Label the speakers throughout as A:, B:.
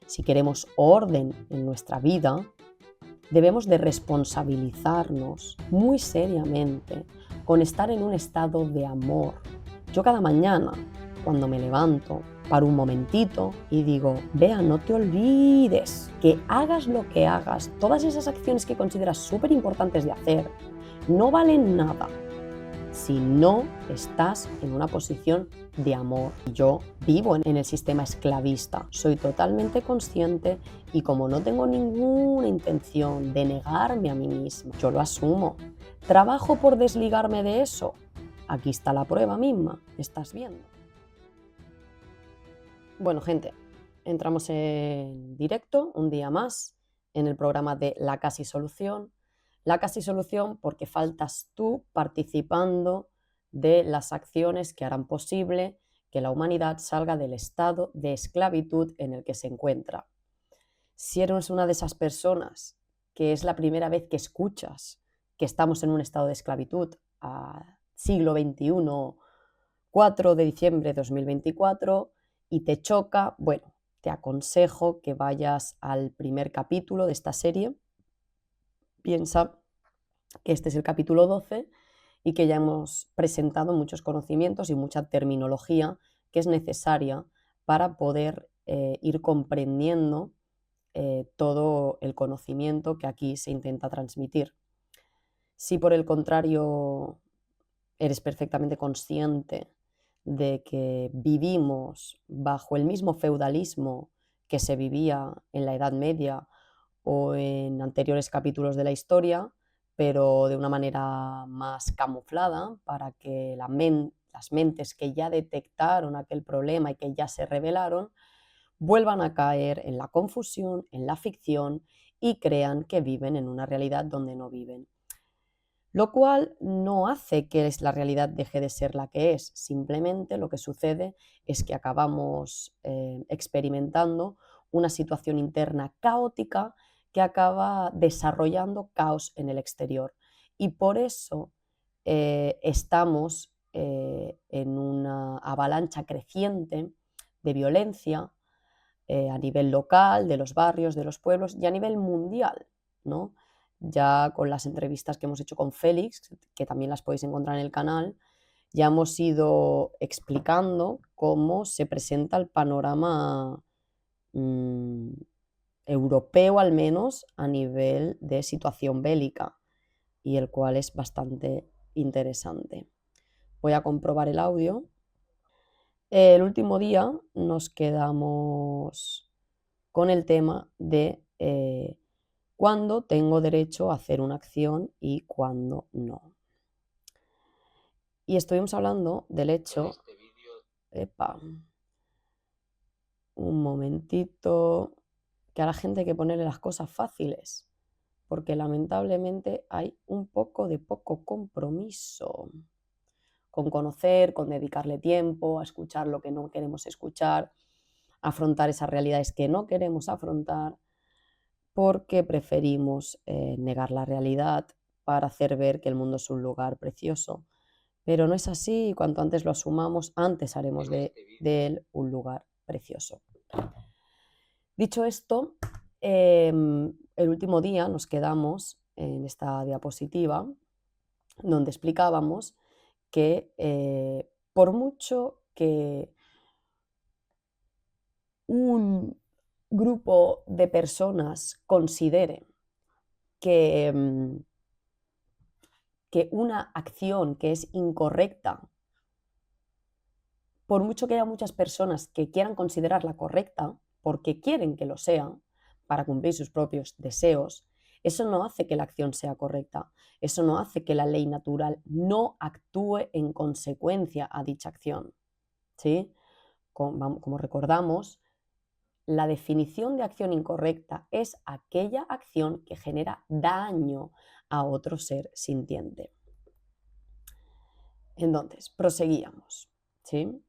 A: Si queremos orden en nuestra vida, debemos de responsabilizarnos muy seriamente con estar en un estado de amor. Yo cada mañana, cuando me levanto, paro un momentito y digo, Bea, no te olvides que hagas lo que hagas, todas esas acciones que consideras súper importantes de hacer, no valen nada si no estás en una posición de amor. Yo vivo en el sistema esclavista, soy totalmente consciente y como no tengo ninguna intención de negarme a mí misma, yo lo asumo. ¿Trabajo por desligarme de eso? Aquí está la prueba misma, estás viendo. Bueno, gente, entramos en directo un día más en el programa de La Casi Solución. La Casi Solución porque faltas tú participando de las acciones que harán posible que la humanidad salga del estado de esclavitud en el que se encuentra. Si eres una de esas personas que es la primera vez que escuchas que estamos en un estado de esclavitud a siglo XXI, 4 de diciembre de 2024, y te choca, bueno, te aconsejo que vayas al primer capítulo de esta serie. Piensa que este es el capítulo 12 y que ya hemos presentado muchos conocimientos y mucha terminología que es necesaria para poder ir comprendiendo todo el conocimiento que aquí se intenta transmitir. Si por el contrario eres perfectamente consciente de que vivimos bajo el mismo feudalismo que se vivía en la Edad Media o en anteriores capítulos de la historia, pero de una manera más camuflada para que las mentes que ya detectaron aquel problema y que ya se rebelaron vuelvan a caer en la confusión, en la ficción y crean que viven en una realidad donde no viven. Lo cual no hace que la realidad deje de ser la que es, simplemente lo que sucede es que acabamos experimentando una situación interna caótica que acaba desarrollando caos en el exterior. Y por eso estamos en una avalancha creciente de violencia a nivel local, de los barrios, de los pueblos y a nivel mundial, ¿no? Ya con las entrevistas que hemos hecho con Félix, que también las podéis encontrar en el canal, ya hemos ido explicando cómo se presenta el panorama europeo, al menos a nivel de situación bélica, y el cual es bastante interesante. Voy a comprobar el audio. El último día nos quedamos con el tema de cuándo tengo derecho a hacer una acción y cuándo no. Y estuvimos hablando del hecho... Epa, un momentito, que a la gente hay que ponerle las cosas fáciles, porque lamentablemente hay un poco de poco compromiso con conocer, con dedicarle tiempo, a escuchar lo que no queremos escuchar, afrontar esas realidades que no queremos afrontar, porque preferimos negar la realidad para hacer ver que el mundo es un lugar precioso. Pero no es así, y cuanto antes lo asumamos, antes haremos de él un lugar precioso. Dicho esto, el último día nos quedamos en esta diapositiva donde explicábamos que por mucho que un grupo de personas considere que una acción que es incorrecta, por mucho que haya muchas personas que quieran considerarla correcta, porque quieren que lo sea, para cumplir sus propios deseos, eso no hace que la acción sea correcta, eso no hace que la ley natural no actúe en consecuencia a dicha acción, ¿sí? Como recordamos, la definición de acción incorrecta es aquella acción que genera daño a otro ser sintiente. Entonces, proseguíamos, ¿sí?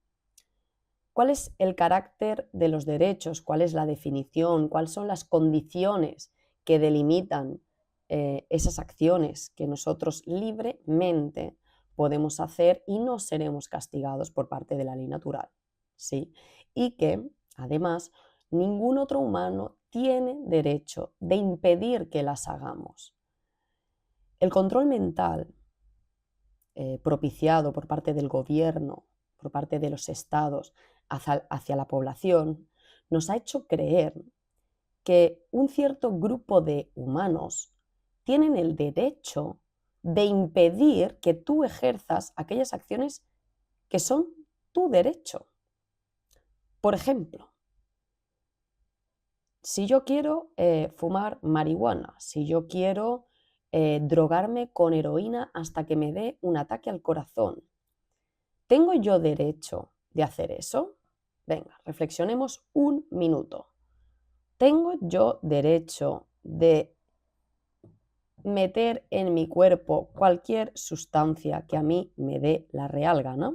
A: ¿Cuál es el carácter de los derechos? ¿Cuál es la definición? ¿Cuáles son las condiciones que delimitan esas acciones que nosotros libremente podemos hacer y no seremos castigados por parte de la ley natural? ¿Sí? Y que, además, Ningún otro humano tiene derecho de impedir que las hagamos. El control mental propiciado por parte del gobierno, por parte de los estados hacia la población, nos ha hecho creer que un cierto grupo de humanos tienen el derecho de impedir que tú ejerzas aquellas acciones que son tu derecho. Por ejemplo, si yo quiero fumar marihuana, si yo quiero drogarme con heroína hasta que me dé un ataque al corazón, ¿tengo yo derecho de hacer eso? Venga, reflexionemos un minuto. ¿Tengo yo derecho de meter en mi cuerpo cualquier sustancia que a mí me dé la real gana?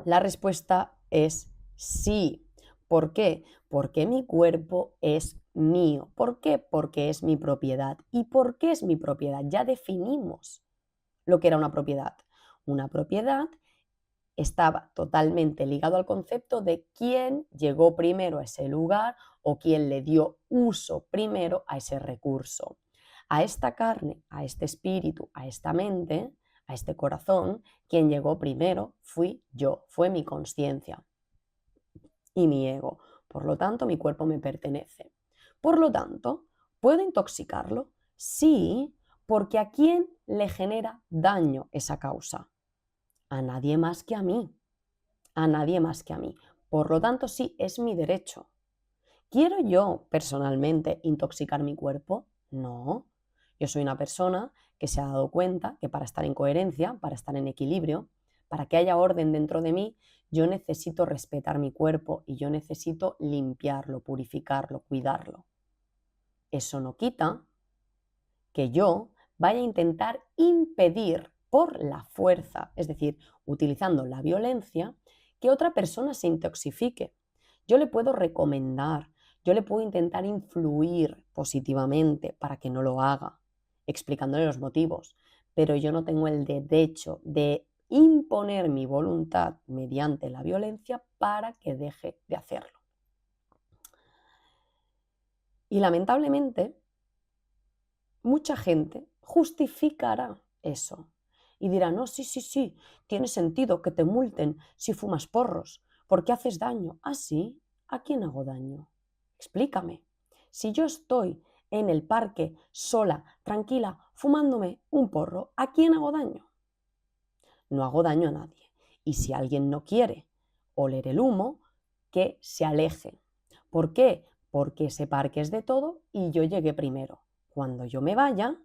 A: La respuesta es sí. ¿Por qué? Porque mi cuerpo es mío. ¿Por qué? Porque es mi propiedad. ¿Y por qué es mi propiedad? Ya definimos lo que era una propiedad. Una propiedad estaba totalmente ligado al concepto de quién llegó primero a ese lugar o quién le dio uso primero a ese recurso. A esta carne, a este espíritu, a esta mente, a este corazón, quien llegó primero fui yo, fue mi conciencia y mi ego. Por lo tanto, mi cuerpo me pertenece. Por lo tanto, ¿puedo intoxicarlo? Sí, porque ¿a quién le genera daño esa causa? A nadie más que a mí. A nadie más que a mí. Por lo tanto, sí, es mi derecho. ¿Quiero yo personalmente intoxicar mi cuerpo? No. Yo soy una persona que se ha dado cuenta que para estar en coherencia, para estar en equilibrio, para que haya orden dentro de mí, yo necesito respetar mi cuerpo y yo necesito limpiarlo, purificarlo, cuidarlo. Eso no quita que yo vaya a intentar impedir por la fuerza, es decir, utilizando la violencia, que otra persona se intoxique. Yo le puedo recomendar, yo le puedo intentar influir positivamente para que no lo haga, explicándole los motivos, pero yo no tengo el derecho de imponer mi voluntad mediante la violencia para que deje de hacerlo. Y lamentablemente, mucha gente justificará eso y dirá, no, sí, tiene sentido que te multen si fumas porros, porque haces daño. ¿Ah, sí? ¿A quién hago daño? Explícame. Si yo estoy en el parque sola, tranquila, fumándome un porro, ¿a quién hago daño? No hago daño a nadie. Y si alguien no quiere oler el humo, que se aleje. ¿Por qué? Porque ese parque es de todo y yo llegué primero. Cuando yo me vaya,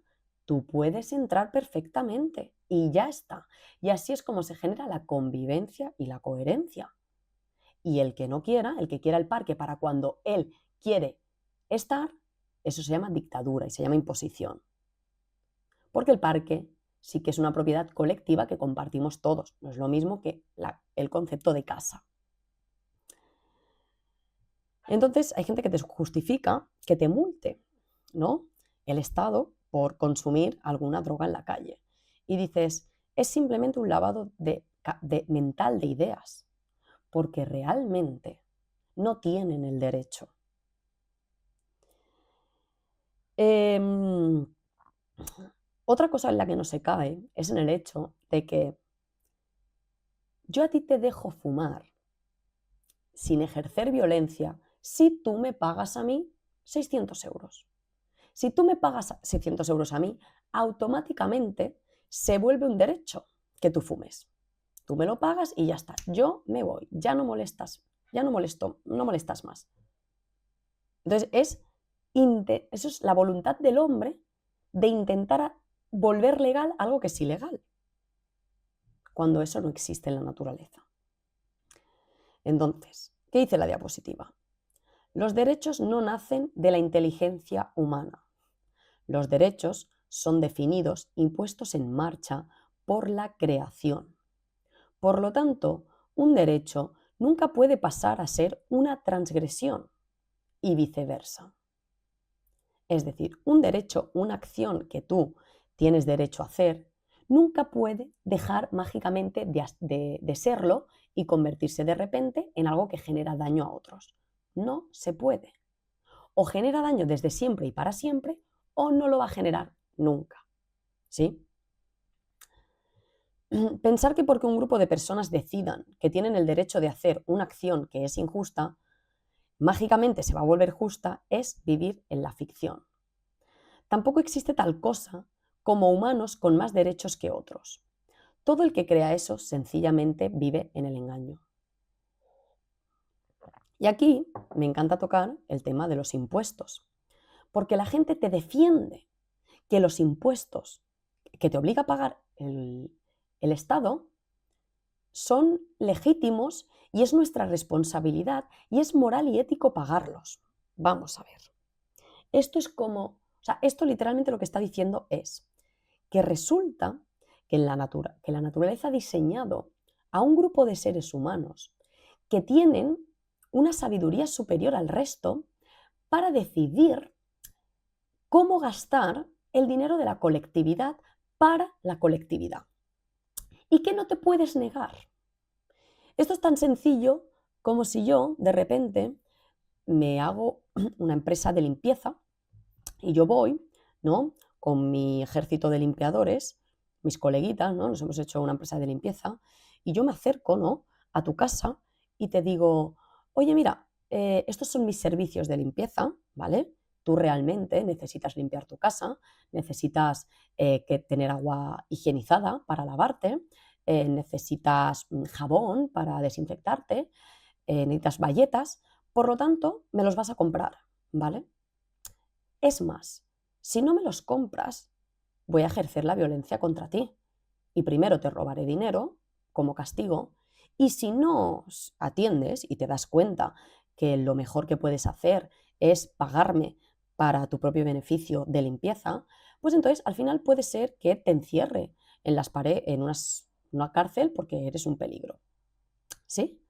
A: tú puedes entrar perfectamente y ya está. Y así es como se genera la convivencia y la coherencia. Y el que no quiera, el que quiera el parque para cuando él quiere estar, eso se llama dictadura y se llama imposición. Porque el parque sí que es una propiedad colectiva que compartimos todos. No es lo mismo que el concepto de casa. Entonces hay gente que te justifica que te multe, ¿no? El Estado por consumir alguna droga en la calle. Y dices, es simplemente un lavado mental de ideas, porque realmente no tienen el derecho. Otra cosa en la que no se cae es en el hecho de que yo a ti te dejo fumar sin ejercer violencia si tú me pagas a mí 600 euros. Si tú me pagas 600 euros a mí, automáticamente se vuelve un derecho que tú fumes. Tú me lo pagas y ya está. Yo me voy, ya no molestas, no molestas más. Entonces eso es la voluntad del hombre de intentar volver legal algo que es ilegal, cuando eso no existe en la naturaleza. Entonces, ¿qué dice la diapositiva? Los derechos no nacen de la inteligencia humana. Los derechos son definidos y puestos en marcha por la creación. Por lo tanto, un derecho nunca puede pasar a ser una transgresión y viceversa. Es decir, un derecho, una acción que tú tienes derecho a hacer, nunca puede dejar mágicamente de serlo y convertirse de repente en algo que genera daño a otros. No se puede. O genera daño desde siempre y para siempre, o no lo va a generar nunca. ¿Sí? Pensar que porque un grupo de personas decidan que tienen el derecho de hacer una acción que es injusta, mágicamente se va a volver justa, es vivir en la ficción. Tampoco existe tal cosa como humanos con más derechos que otros. Todo el que crea eso sencillamente vive en el engaño. Y aquí me encanta tocar el tema de los impuestos, porque la gente te defiende que los impuestos que te obliga a pagar el Estado son legítimos y es nuestra responsabilidad y es moral y ético pagarlos. Vamos a ver. Esto es como, o sea, esto literalmente lo que está diciendo es que resulta que la naturaleza ha diseñado a un grupo de seres humanos que tienen una sabiduría superior al resto para decidir cómo gastar el dinero de la colectividad para la colectividad. Y que no te puedes negar. Esto es tan sencillo como si yo, de repente, me hago una empresa de limpieza y yo voy, ¿no?, con mi ejército de limpiadores, mis coleguitas, ¿no?, nos hemos hecho una empresa de limpieza, y yo me acerco, ¿no?, a tu casa y te digo, oye, mira, estos son mis servicios de limpieza, ¿vale? Tú realmente necesitas limpiar tu casa, necesitas tener agua higienizada para lavarte, necesitas jabón para desinfectarte, necesitas bayetas, por lo tanto, me los vas a comprar, ¿vale? Es más, si no me los compras, voy a ejercer la violencia contra ti. Y primero te robaré dinero como castigo, y si no atiendes y te das cuenta que lo mejor que puedes hacer es pagarme para tu propio beneficio de limpieza, pues entonces al final puede ser que te encierre en las paredes, en una cárcel porque eres un peligro. ¿Sí?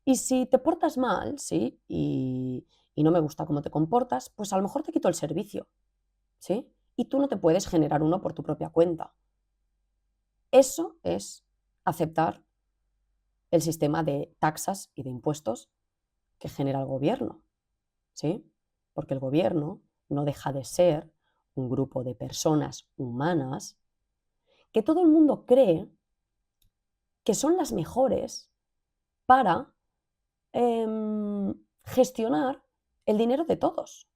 A: Y si te portas mal, ¿sí? Y no me gusta cómo te comportas, pues a lo mejor te quito el servicio, ¿sí? Y tú no te puedes generar uno por tu propia cuenta. Eso es aceptar el sistema de taxas y de impuestos que genera el gobierno, ¿sí? Porque el gobierno no deja de ser un grupo de personas humanas que todo el mundo cree que son las mejores para gestionar el dinero de todos.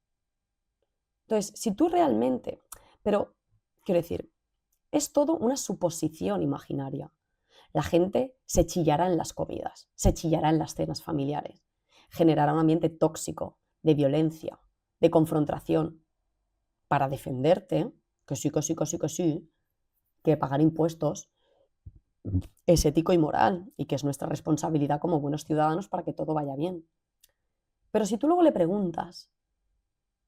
A: Entonces, si tú realmente, pero quiero decir, es todo una suposición imaginaria. La gente se chillará en las comidas, se chillará en las cenas familiares, generará un ambiente tóxico, de violencia, de confrontación, para defenderte, que sí, que sí, que sí, que sí, que pagar impuestos es ético y moral y que es nuestra responsabilidad como buenos ciudadanos para que todo vaya bien. Pero si tú luego le preguntas,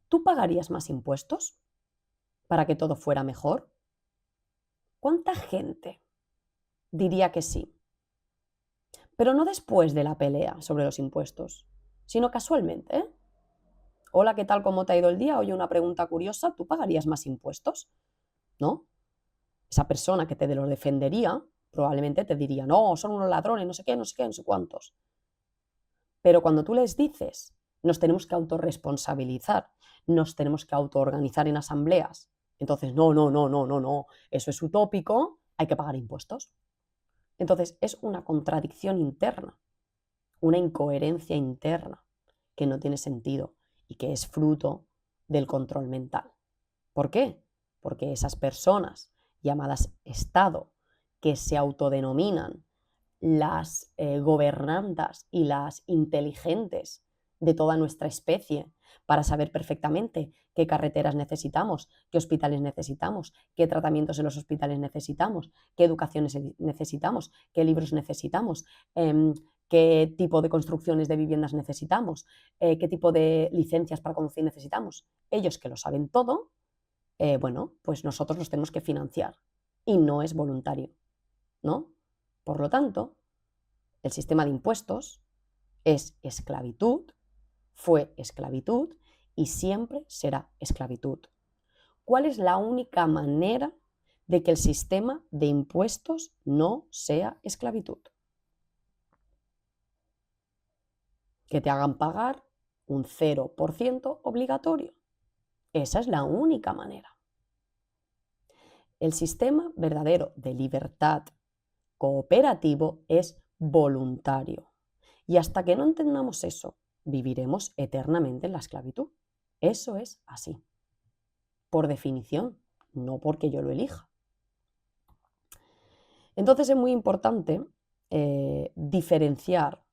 A: ¿tú pagarías más impuestos para que todo fuera mejor? ¿Cuánta gente diría que sí? Pero no después de la pelea sobre los impuestos, sino casualmente, ¿eh? Hola, ¿qué tal? ¿Cómo te ha ido el día? Oye, una pregunta curiosa, ¿tú pagarías más impuestos? ¿No? Esa persona que te los defendería probablemente te diría, no, son unos ladrones, no sé qué, no sé qué, no sé cuántos. Pero cuando tú les dices, nos tenemos que autorresponsabilizar, nos tenemos que autoorganizar en asambleas, entonces, no, no, no, no, no, no, eso es utópico, hay que pagar impuestos. Entonces, es una contradicción interna, una incoherencia interna que no tiene sentido y que es fruto del control mental. ¿Por qué? Porque esas personas llamadas Estado, que se autodenominan las gobernantas y las inteligentes de toda nuestra especie, para saber perfectamente qué carreteras necesitamos, qué hospitales necesitamos, qué tratamientos en los hospitales necesitamos, qué educación necesitamos, qué libros necesitamos, qué tipo de construcciones de viviendas necesitamos, qué tipo de licencias para conducir necesitamos. Ellos que lo saben todo, bueno, pues nosotros los tenemos que financiar y no es voluntario, ¿no? Por lo tanto, el sistema de impuestos es esclavitud, fue esclavitud y siempre será esclavitud. ¿Cuál es la única manera de que el sistema de impuestos no sea esclavitud. Que te hagan pagar un 0% obligatorio. Esa es la única manera. El sistema verdadero de libertad cooperativo es voluntario. Y hasta que no entendamos eso, viviremos eternamente en la esclavitud. Eso es así. Por definición, no porque yo lo elija. Entonces es muy importante diferenciar,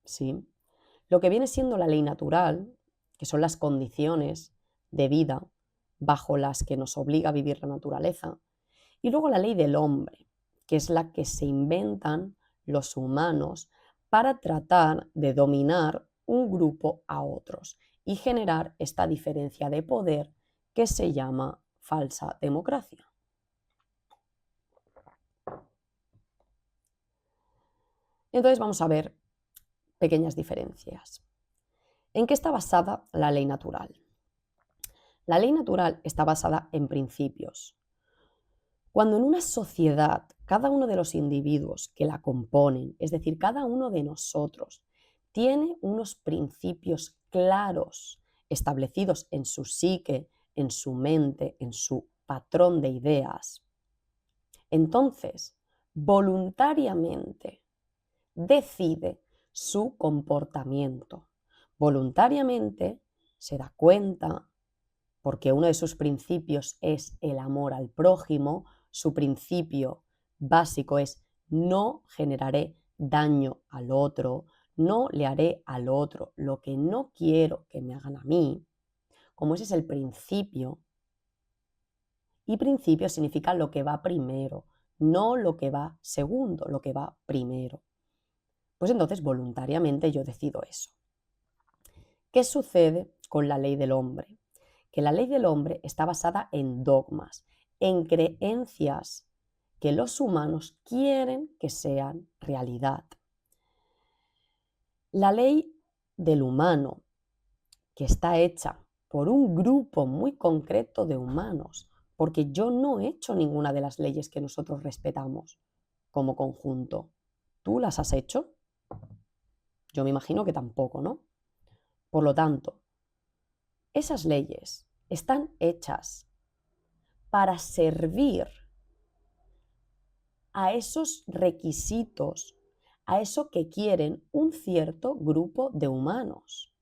A: ¿sí?, lo que viene siendo la ley natural, que son las condiciones de vida bajo las que nos obliga a vivir la naturaleza, y luego la ley del hombre, que es la que se inventan los humanos para tratar de dominar un grupo a otros y generar esta diferencia de poder que se llama falsa democracia. Entonces vamos a ver pequeñas diferencias. ¿En qué está basada la ley natural? La ley natural está basada en principios. Cuando en una sociedad cada uno de los individuos que la componen, es decir, cada uno de nosotros, tiene unos principios claros establecidos en su psique, en su mente, en su patrón de ideas, entonces voluntariamente decide su comportamiento. Voluntariamente se da cuenta, porque uno de sus principios es el amor al prójimo, su principio básico es no generaré daño al otro, no le haré al otro lo que no quiero que me hagan a mí. Como ese es el principio, y principio significa lo que va primero, no lo que va segundo, lo que va primero. Pues entonces voluntariamente yo decido eso. ¿Qué sucede con la ley del hombre? Que la ley del hombre está basada en dogmas, en creencias que los humanos quieren que sean realidad. La ley del humano, que está hecha por un grupo muy concreto de humanos, porque yo no he hecho ninguna de las leyes que nosotros respetamos como conjunto. ¿Tú las has hecho? Yo me imagino que tampoco, ¿no? Por lo tanto, esas leyes están hechas para servir a esos requisitos, a eso que quieren un cierto grupo de humanos.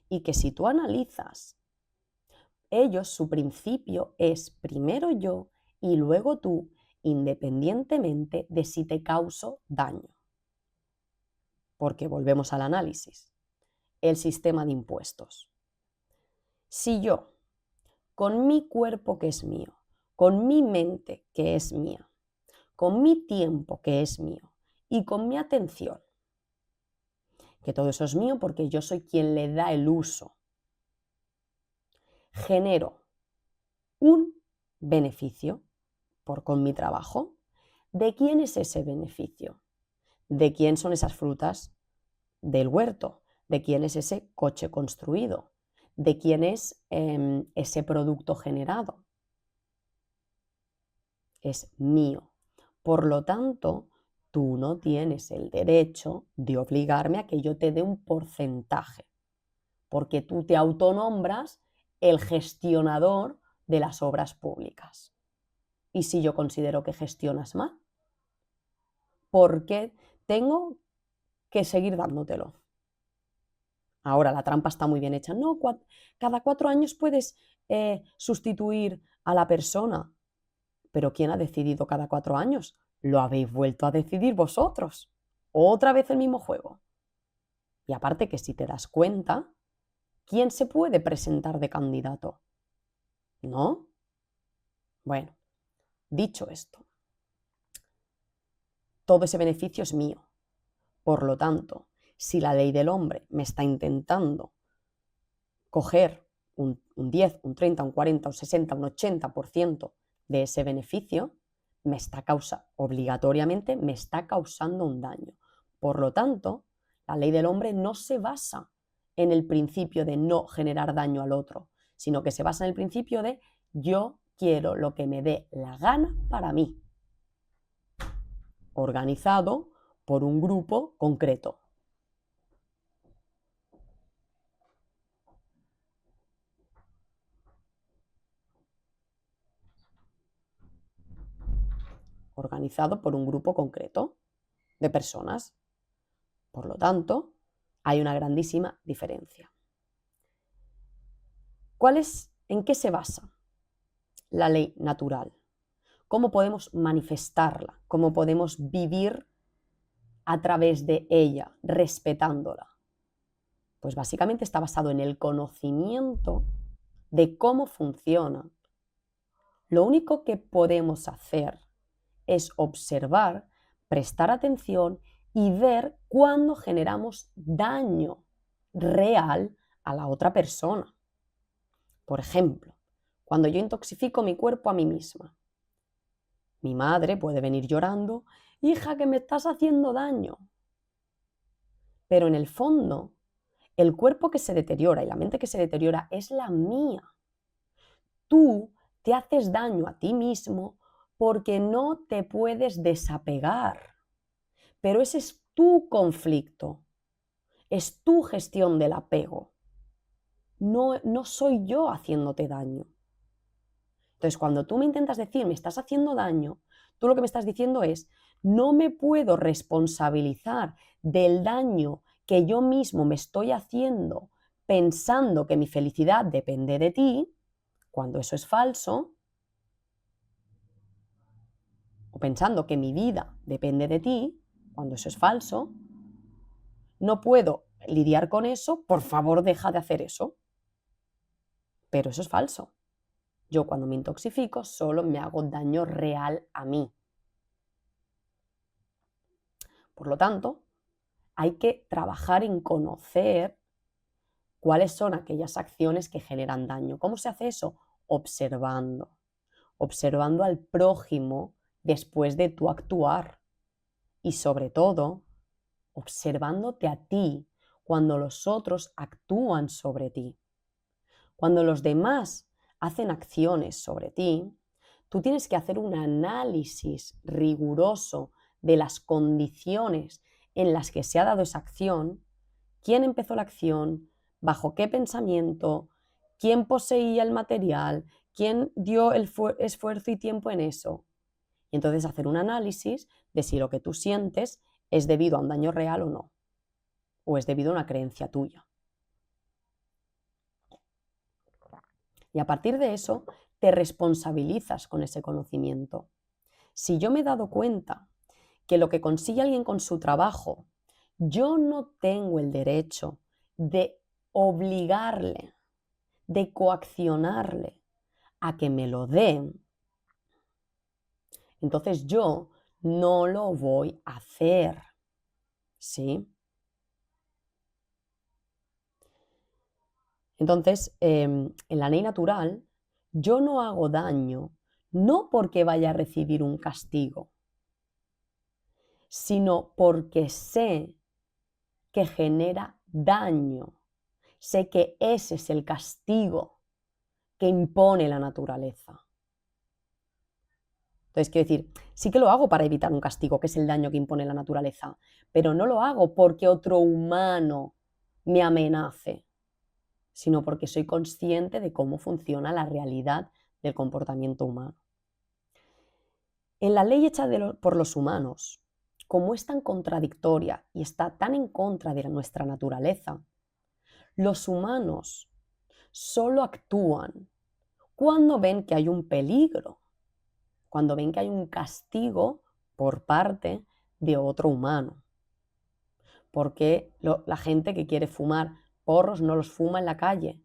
A: Y que si tú analizas, ellos, su principio es primero yo y luego tú, independientemente de si te causo daño. Porque volvemos al análisis. El sistema de impuestos. Si yo, con mi cuerpo que es mío, con mi mente que es mía, con mi tiempo que es mío y con mi atención, que todo eso es mío porque yo soy quien le da el uso, genero un beneficio con mi trabajo. ¿De quién es ese beneficio? ¿De quién son esas frutas del huerto? ¿De quién es ese coche construido? ¿De quién es ese producto generado? Es mío. Por lo tanto, tú no tienes el derecho de obligarme a que yo te dé un porcentaje, porque tú te autonombras el gestionador de las obras públicas. ¿Y si yo considero que gestionas mal? ¿Por qué tengo que seguir dándotelo? Ahora, la trampa está muy bien hecha. No, cada 4 años puedes sustituir a la persona. ¿Pero quién ha decidido cada 4 años? Lo habéis vuelto a decidir vosotros. Otra vez el mismo juego. Y aparte que si te das cuenta, ¿quién se puede presentar de candidato? ¿No? Bueno, dicho esto, todo ese beneficio es mío. Por lo tanto, si la ley del hombre me está intentando coger un 10, un 30, un 40, un 60, un 80% de ese beneficio, obligatoriamente me está causando un daño. Por lo tanto, la ley del hombre no se basa en el principio de no generar daño al otro, sino que se basa en el principio de yo quiero lo que me dé la gana para mí, organizado por un grupo concreto. Organizado por un grupo concreto de personas. Por lo tanto, hay una grandísima diferencia. ¿En qué se basa la ley natural? ¿Cómo podemos manifestarla? ¿Cómo podemos vivir a través de ella, respetándola? Pues básicamente está basado en el conocimiento de cómo funciona. Lo único que podemos hacer es observar, prestar atención y ver cuándo generamos daño real a la otra persona. Por ejemplo, cuando yo intoxico mi cuerpo a mí misma, mi madre puede venir llorando, hija, que me estás haciendo daño. Pero en el fondo, el cuerpo que se deteriora y la mente que se deteriora es la mía. Tú te haces daño a ti mismo porque no te puedes desapegar. Pero ese es tu conflicto, es tu gestión del apego. No soy yo haciéndote daño. Entonces, cuando tú me intentas decir, me estás haciendo daño, tú lo que me estás diciendo es, no me puedo responsabilizar del daño que yo mismo me estoy haciendo pensando que mi felicidad depende de ti, cuando eso es falso, o pensando que mi vida depende de ti, cuando eso es falso, no puedo lidiar con eso, por favor deja de hacer eso. Pero eso es falso. Yo cuando me intoxifico solo me hago daño real a mí. Por lo tanto, hay que trabajar en conocer cuáles son aquellas acciones que generan daño. ¿Cómo se hace eso? Observando. Observando al prójimo después de tu actuar. Y sobre todo, observándote a ti cuando los otros actúan sobre ti. Cuando los demás hacen acciones sobre ti, tú tienes que hacer un análisis riguroso de las condiciones en las que se ha dado esa acción, quién empezó la acción, bajo qué pensamiento, quién poseía el material, quién dio el esfuerzo y tiempo en eso. Y entonces hacer un análisis de si lo que tú sientes es debido a un daño real o no, o es debido a una creencia tuya. Y a partir de eso, te responsabilizas con ese conocimiento. Si yo me he dado cuenta que lo que consigue alguien con su trabajo, yo no tengo el derecho de obligarle, de coaccionarle a que me lo den, entonces yo no lo voy a hacer. ¿Sí? Entonces, en la ley natural, yo no hago daño, no porque vaya a recibir un castigo, sino porque sé que genera daño. Sé que ese es el castigo que impone la naturaleza. Entonces, quiero decir, sí que lo hago para evitar un castigo, que es el daño que impone la naturaleza, pero no lo hago porque otro humano me amenace, sino porque soy consciente de cómo funciona la realidad del comportamiento humano. En la ley hecha por los humanos, como es tan contradictoria y está tan en contra de nuestra naturaleza, los humanos solo actúan cuando ven que hay un peligro, cuando ven que hay un castigo por parte de otro humano. Porque la gente que quiere fumar porros no los fuma en la calle,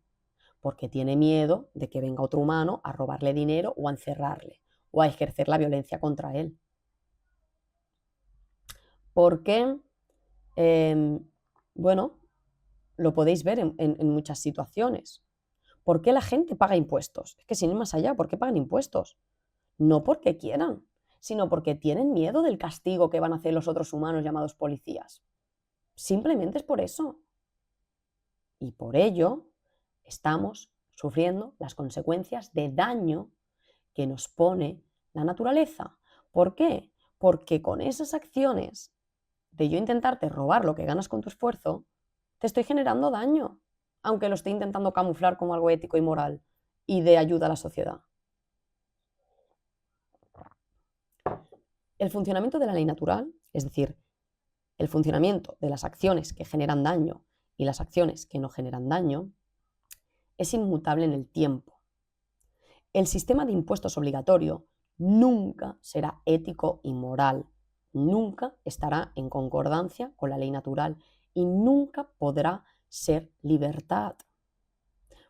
A: porque tiene miedo de que venga otro humano a robarle dinero o a encerrarle o a ejercer la violencia contra él. Porque, bueno, lo podéis ver en muchas situaciones. ¿Por qué la gente paga impuestos? Es que sin ir más allá, ¿por qué pagan impuestos? No porque quieran, sino porque tienen miedo del castigo que van a hacer los otros humanos llamados policías. Simplemente es por eso. Y por ello estamos sufriendo las consecuencias de daño que nos pone la naturaleza. ¿Por qué? Porque con esas acciones de yo intentarte robar lo que ganas con tu esfuerzo, te estoy generando daño, aunque lo esté intentando camuflar como algo ético y moral y de ayuda a la sociedad. El funcionamiento de la ley natural, es decir, el funcionamiento de las acciones que generan daño y las acciones que no generan daño, es inmutable en el tiempo. El sistema de impuestos obligatorio nunca será ético y moral, nunca estará en concordancia con la ley natural y nunca podrá ser libertad,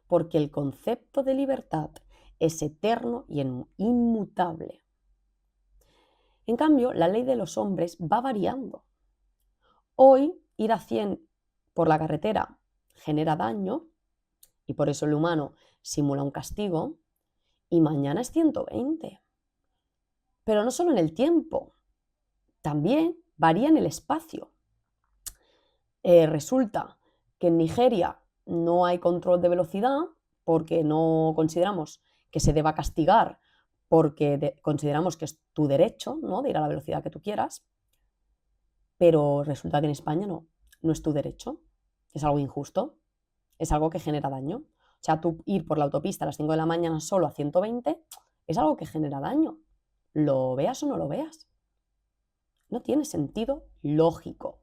A: porque el concepto de libertad es eterno y inmutable. En cambio, la ley de los hombres va variando. Hoy, ir a 100 por la carretera genera daño y por eso el humano simula un castigo, y mañana es 120. Pero no solo en el tiempo, también varía en el espacio. Resulta que en Nigeria no hay control de velocidad porque no consideramos que se deba castigar, porque consideramos que es tu derecho, ¿no?, de ir a la velocidad que tú quieras, pero resulta que en España no es tu derecho, es algo injusto, es algo que genera daño. O sea, tú ir por la autopista a las 5 de la mañana solo a 120 es algo que genera daño, lo veas o no lo veas. No tiene sentido lógico.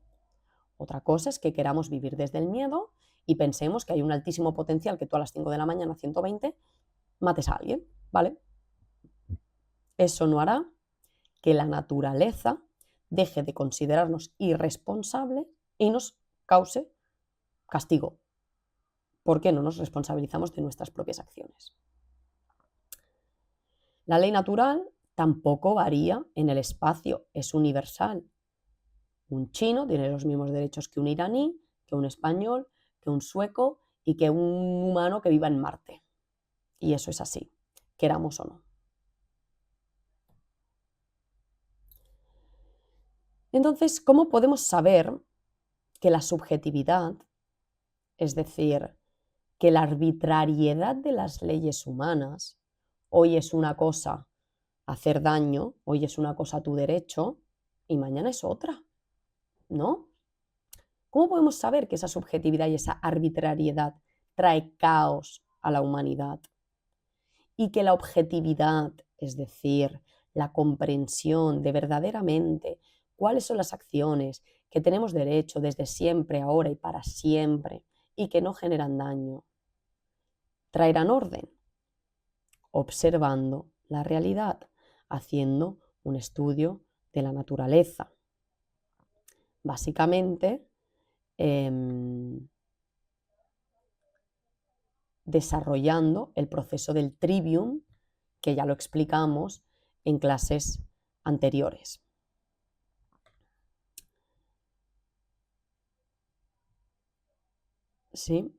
A: Otra cosa es que queramos vivir desde el miedo y pensemos que hay un altísimo potencial que tú a las 5 de la mañana a 120 mates a alguien, ¿vale? Eso no hará que la naturaleza deje de considerarnos irresponsables y nos cause castigo, porque no nos responsabilizamos de nuestras propias acciones. La ley natural tampoco varía en el espacio, es universal. Un chino tiene los mismos derechos que un iraní, que un español, que un sueco y que un humano que viva en Marte. Y eso es así, queramos o no. Entonces, ¿cómo podemos saber que la subjetividad, es decir, que la arbitrariedad de las leyes humanas, hoy es una cosa hacer daño, hoy es una cosa tu derecho y mañana es otra, ¿no? ¿Cómo podemos saber que esa subjetividad y esa arbitrariedad trae caos a la humanidad? Y que la objetividad, es decir, la comprensión de verdaderamente cuáles son las acciones que tenemos derecho desde siempre, ahora y para siempre, y que no generan daño, traerán orden, observando la realidad, haciendo un estudio de la naturaleza. Básicamente, desarrollando el proceso del trivium, que ya lo explicamos en clases anteriores. ¿Sí?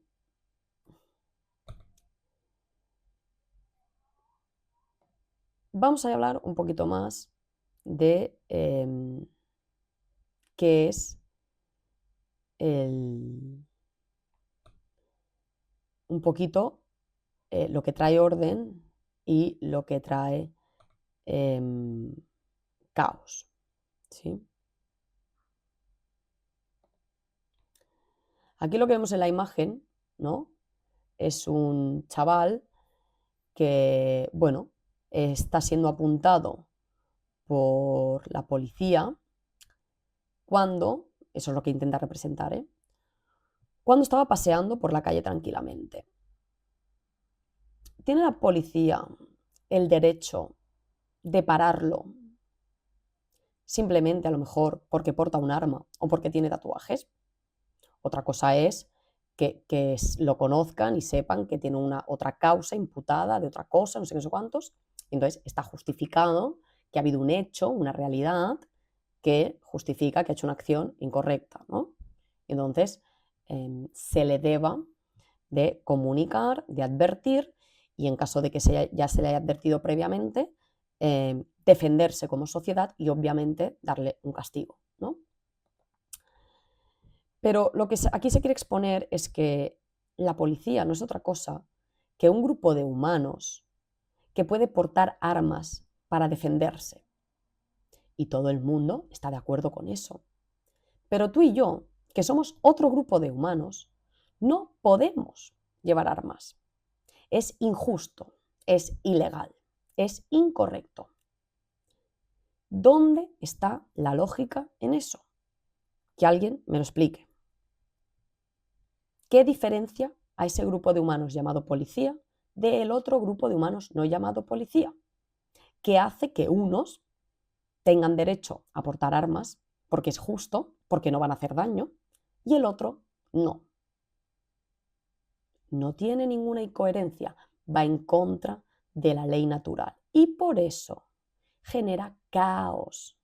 A: Vamos a hablar un poquito más de qué es un poquito lo que trae orden y lo que trae caos. ¿Sí? Aquí lo que vemos en la imagen, ¿no?, es un chaval que, bueno, está siendo apuntado por la policía cuando, eso es lo que intenta representar, cuando estaba paseando por la calle tranquilamente. ¿Tiene la policía el derecho de pararlo simplemente a lo mejor porque porta un arma o porque tiene tatuajes? Otra cosa es que lo conozcan y sepan que tiene una otra causa imputada de otra cosa, no sé qué, no sé cuántos. Entonces está justificado que ha habido un hecho, una realidad que justifica que ha hecho una acción incorrecta, ¿no? Entonces se le deba de comunicar, de advertir, y en caso de que ya se le haya advertido previamente, defenderse como sociedad y obviamente darle un castigo, ¿no? Pero lo que aquí se quiere exponer es que la policía no es otra cosa que un grupo de humanos que puede portar armas para defenderse. Y todo el mundo está de acuerdo con eso. Pero tú y yo, que somos otro grupo de humanos, no podemos llevar armas. Es injusto, es ilegal, es incorrecto. ¿Dónde está la lógica en eso? Que alguien me lo explique. ¿Qué diferencia a ese grupo de humanos llamado policía del otro grupo de humanos no llamado policía? ¿Qué hace que unos tengan derecho a portar armas porque es justo, porque no van a hacer daño, y el otro no? No tiene ninguna incoherencia, va en contra de la ley natural y por eso genera caos,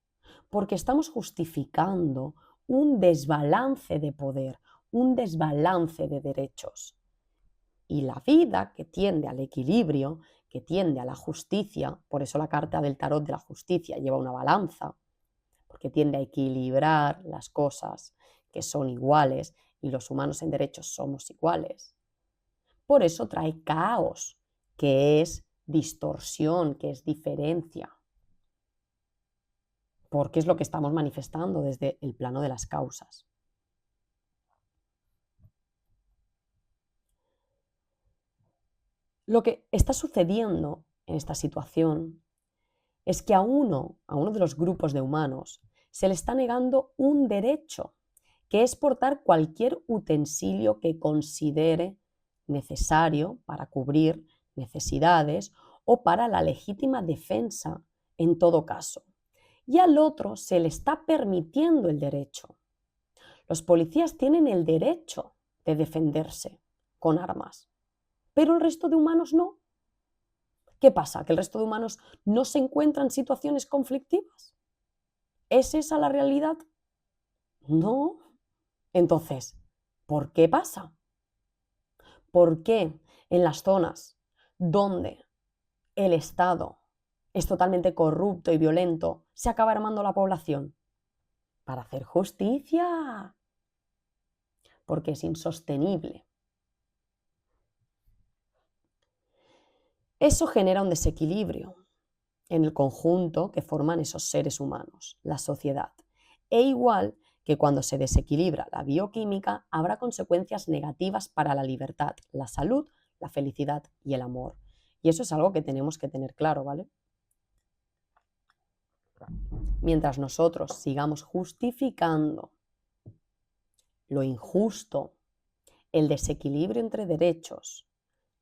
A: porque estamos justificando un desbalance de poder, un desbalance de derechos. Y la vida que tiende al equilibrio, que tiende a la justicia, por eso la carta del tarot de la justicia lleva una balanza, porque tiende a equilibrar las cosas que son iguales y los humanos en derechos somos iguales. Por eso trae caos, que es distorsión, que es diferencia, porque es lo que estamos manifestando desde el plano de las causas. Lo que está sucediendo en esta situación es que a uno de los grupos de humanos se le está negando un derecho, que es portar cualquier utensilio que considere necesario para cubrir necesidades o para la legítima defensa en todo caso. Y al otro se le está permitiendo el derecho. Los policías tienen el derecho de defenderse con armas, pero el resto de humanos no. ¿Qué pasa? ¿Que el resto de humanos no se encuentran en situaciones conflictivas? ¿Es esa la realidad? No. Entonces, ¿por qué pasa? ¿Por qué en las zonas donde el Estado es totalmente corrupto y violento se acaba armando la población? Para hacer justicia. Porque es insostenible. Eso genera un desequilibrio en el conjunto que forman esos seres humanos, la sociedad. E igual que cuando se desequilibra la bioquímica, habrá consecuencias negativas para la libertad, la salud, la felicidad y el amor. Y eso es algo que tenemos que tener claro, ¿vale? Mientras nosotros sigamos justificando lo injusto, el desequilibrio entre derechos,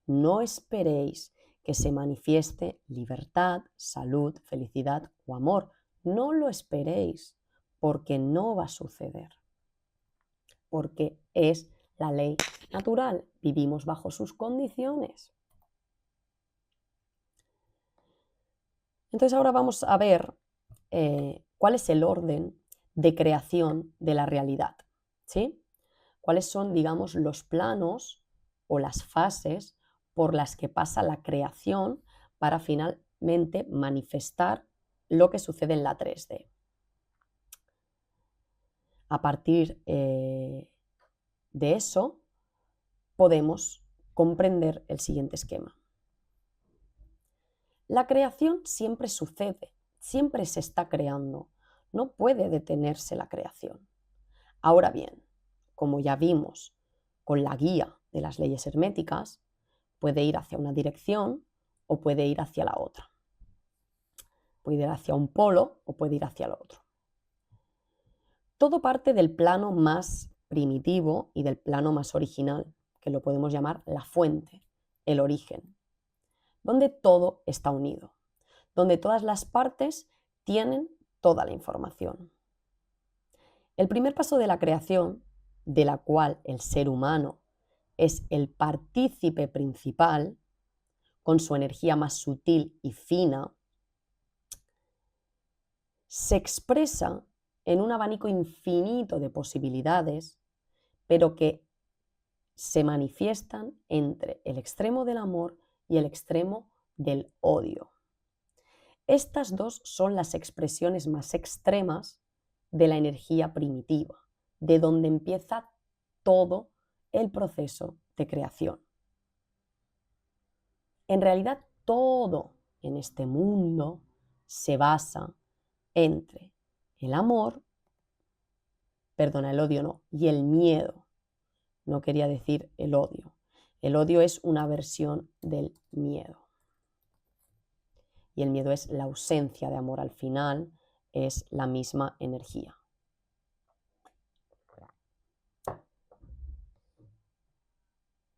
A: no esperéis que se manifieste libertad, salud, felicidad o amor. No lo esperéis, porque no va a suceder. Porque es la ley natural. Vivimos bajo sus condiciones. Entonces ahora vamos a ver cuál es el orden de creación de la realidad, ¿sí? ¿Cuáles son, digamos, los planos o las fases por las que pasa la creación para finalmente manifestar lo que sucede en la 3D? A partir de eso podemos comprender el siguiente esquema. La creación siempre sucede, siempre se está creando, no puede detenerse la creación. Ahora bien, como ya vimos con la guía de las leyes herméticas, puede ir hacia una dirección o puede ir hacia la otra. Puede ir hacia un polo o puede ir hacia el otro. Todo parte del plano más primitivo y del plano más original, que lo podemos llamar la fuente, el origen, donde todo está unido, donde todas las partes tienen toda la información. El primer paso de la creación, de la cual el ser humano es el partícipe principal, con su energía más sutil y fina, se expresa en un abanico infinito de posibilidades, pero que se manifiestan entre el extremo del amor y el extremo del odio. Estas dos son las expresiones más extremas de la energía primitiva, de donde empieza todo el proceso de creación. En realidad, todo en este mundo se basa entre el amor, perdona, el odio no, y el miedo. No quería decir el odio. El odio es una versión del miedo. Y el miedo es la ausencia de amor. Al final es la misma energía.